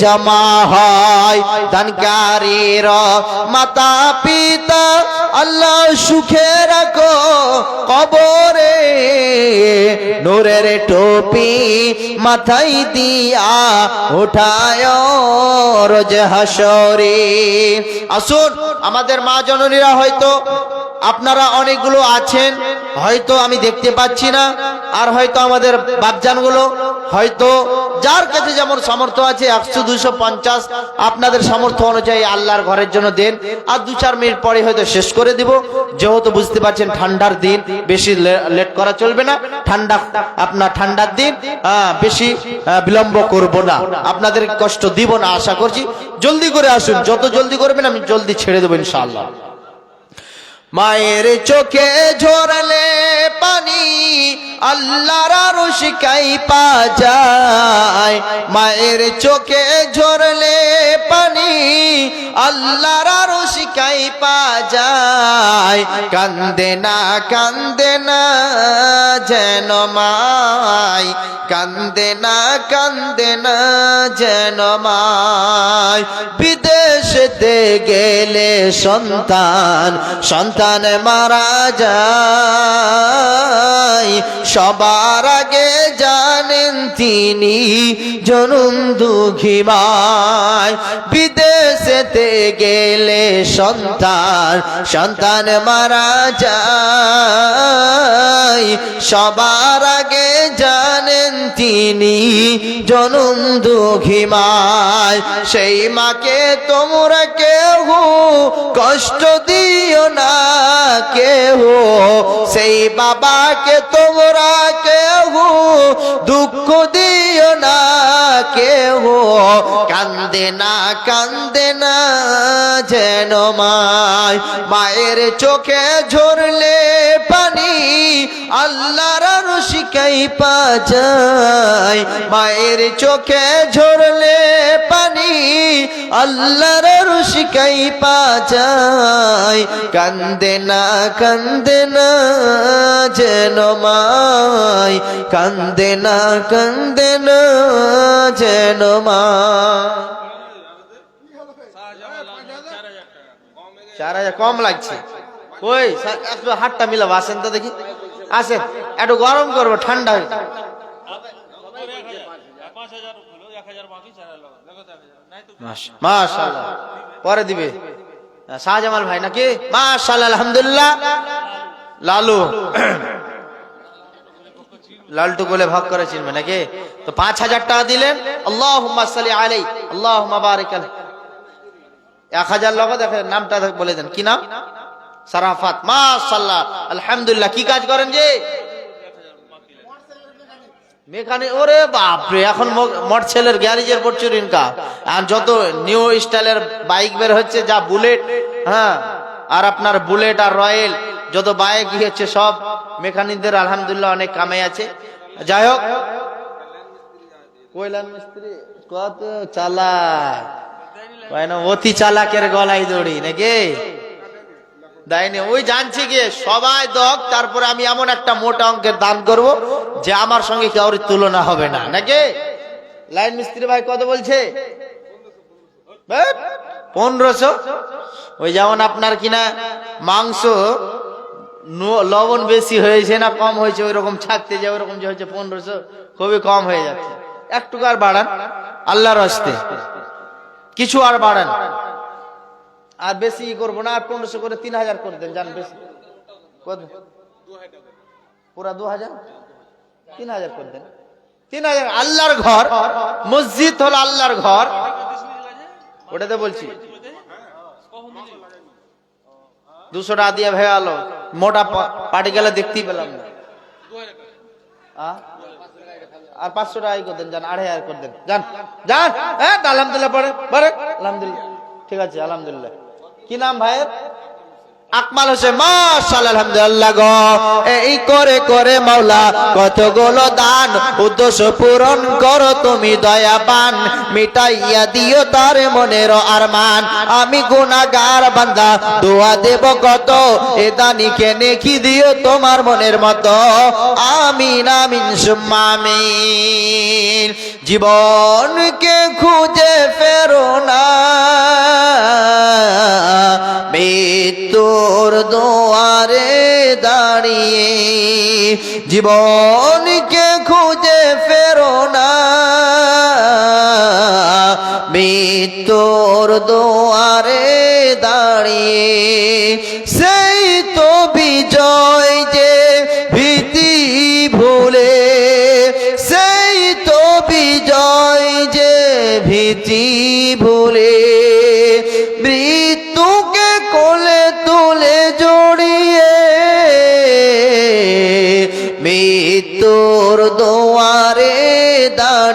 জমা হয়। দানকারীর মাতা পিতা আল্লাহ সুখে রাখো কবরে, নূরের টুপি মাথায় দিয়া উঠায় রোজ হাসরে। আসুন আমাদের মা জননীরা হয়তো আপনারা অনেকগুলো আছেন, হয়তো আমি দেখতে পাচ্ছি না, আর হয়তো আমাদের বাপজানগুলো হয়তো যার কাছে যেমন সামর্থ্য আছে 100, 250 আপনাদের সামর্থ্য অনুযায়ী আল্লাহর ঘরের জন্য দেন। আর 2-4 মিনিট পরে হয়তো শেষ করে দিব, যেহেতু বুঝতে পারছেন ঠান্ডার দিন, বেশি লেট করা চলবে না। ঠান্ডার দিন বেশি বিলম্ব করব না, আপনাদের কষ্ট দিব না। আশা করছি জলদি করে আসুন, যত জলদি করবেন আমি জলদি ছেড়ে দেবো ইনশাআল্লাহ। মায়ের চোখে ঝরলে পানি আল্লাহর আরশ কাঁইপা যায়। মায়ের চোখে ঝরলে পানি আল্লাহর আরশ কাঁইপা যায়। কান্দে না যেন মাই, কান্দে না যেন মাই। বিদেশেতে গেলে সন্তান মারা যায়, সবার আগে জানেন তিনি জনম দুঃখী মায়। বিদেশেতে গেলে সন্তান মারা যায়, সবার আগে জানেন তিনি জনম দুঃখী মায়। সেই মাকে তোমরা কেউ কষ্ট দিও না কেহ, সেই বাবাকে তোমরা কেহ দুঃখ দিও না কেহ। কান্দে না যেন মায়ের চোখে ঝরলে পানি আল্লাহর আরশ কাঁইপা যায়। মায়ের চোখে ঝরলে পানি আল্লাহর আরশ কাঁইপা যায়। কান্দে না যেন মাই, কান্দে না যেন মাই। 4000 কম লাগছে, ওই একটু হাতটা মিলাবো, আসেন তো দেখি, আসেন একটু গরম করবো, ঠান্ডা হয়ে। মাশাআল্লাহ, পরে দিবে শাহজামাল ভাই নাকি? মাশাআল্লাহ, আলহামদুলিল্লাহ। লালটু বলে ভাগ করে চিনবে নাকি? তো 5000 টাকা দিলেন। আল্লাহুম্মা সাল্লি আলাইহি, আল্লাহুম্মা বারিক আলাইহি। 1000 লগো দেখেন, নামটা বলে দেন, কি নাম? সারাফাত। মাশাআল্লাহ, আলহামদুলিল্লাহ। কি কাজ করেন যে? মেকানিক। ওরে বাপরে, এখন মোটরসাইকেলের গ্যারেজের প্রচুর ইনকাম। আর যত নিউ স্টাইলের বাইক বের হচ্ছে, যা বুলেট, হ্যাঁ, আর আপনার বুলেট আর রয়্যাল যত বাইক হচ্ছে, সব মেকানিকদের আলহামদুলিল্লাহ অনেক কামাই আছে। যাই হোক, কয়লান মিস্ত্রি কত চালাক, অতি চালাকের গলায় দড়ি নাকি? দেয়নি, ওই জানছি গিয়ে সবাই দক, তারপরে আমি এমন একটা মোটা অঙ্কের দান করব যে আমার সঙ্গে কারোর তুলনা হবে না নাকি? লাইন মিস্ত্রি ভাই কত বলছে? 1500। ওই যেমন আপনার কিনা মাংস লবণ বেশি হয়েছে না কম হয়েছে, ওই রকম ছাকতে যায়, ওই রকম যে হচ্ছে 1500, খুবই কম হয়ে যাচ্ছে। একটু আর বাড়ান আল্লাহর হস্তে, কিছু আর বাড়ান, আর বেশি করবো না। আর 1500 করে 3000 করে দেন, জান বেশি পুরা 2000, 3000 করে দেন। 3000। আল্লাহর ঘর, মসজিদ হলো আল্লাহর ঘর, ওটাতে বলছি 200 টাকা দিয়ে ভেবে আলো মোটা পার্টি গেলে দেখতেই পেলাম না। আর 500 টাকাই করে দেন, যান 2500 করে দেন, যান যান। আলহামদুলিল্লাহ পরে আলহামদুলিল্লাহ, ঠিক আছে আলহামদুলিল্লাহ। কি নাম ভাইয়ের? আকমাল হোসেন। মাশাআল্লাহ, আলহামদুলিল্লাহ গো। এই করে করে মাওলা কতগুলো দান, উদ্দেশ্য পূরণ করো তুমি দয়াবান, মিটাইয়া দিও তার মনের আরমান। আমি গুনাহগার বান্দা, দোয়া দেব কত, এ দানিকে নেকি দিও তোমার মনের মতো। আমিন আমিন সুম্মা আমিন। জীবনকে খুঁজে ফেরো না, মৃত্যুর দুয়ারে দাঁড়িয়ে। জীবনকে খুঁজে ফেরো না, মৃত্যুর দুয়ারে দাঁড়িয়ে। সেই তো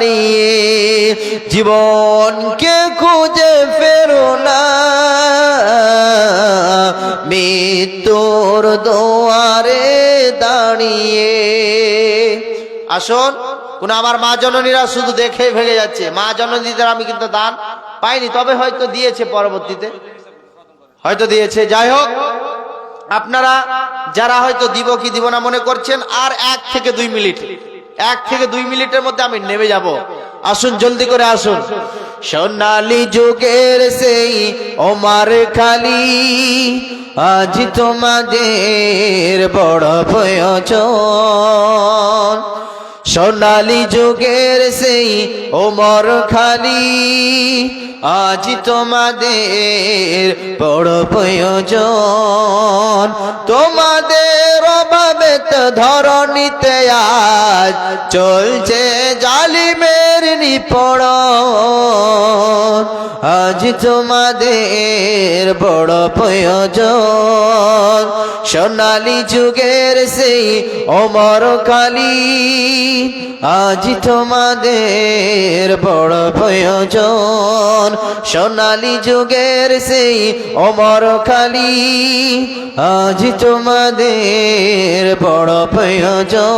দাঁড়িয়ে জীবনকে খুঁজে ফেরো না, মৃত্যুর দুয়ারে দাঁড়িয়ে। আসুন, কোন আমার মা জননীরা শুধু দেখেই ভেঙে যাচ্ছে। মা জননীদের আমি কিন্তু দান পাইনি, তবে হয়তো দিয়েছে, পরবর্তীতে হয়তো দিয়েছে। যাই হোক, আপনারা যারা হয়তো দিব কি দিব না মনে করছেন, আর 1 থেকে 2 মিনিট, 1 থেকে 2 মিনিটের মধ্যে আমি নেমে যাব। আসুন, জলদি করে আসুন। সোনালী যুগের সেই ওমর খালি, আজ তোমাদের বড় প্রয়োজন। সোনালী যুগের সেই ওমর খালি, আজ তোমাদের বড় প্রয়োজন। তোমাদের অভাবে তো ধরণীতে আজ চলছে জালিমের নিপীড়ন। আজ তোমাদের বড় প্রয়োজন। সোনালী যুগের সেই ওমর খালি, আজ তোমাদের বড় প্রয়োজন। সোনালী যুগের সেই ওমর খালি, আজ তোমাদের বড় প্রয়োজন।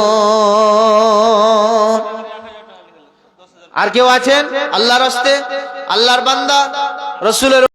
আর কেউ আছেন আল্লাহর রাস্তে, আল্লাহর বান্দা, রসুলের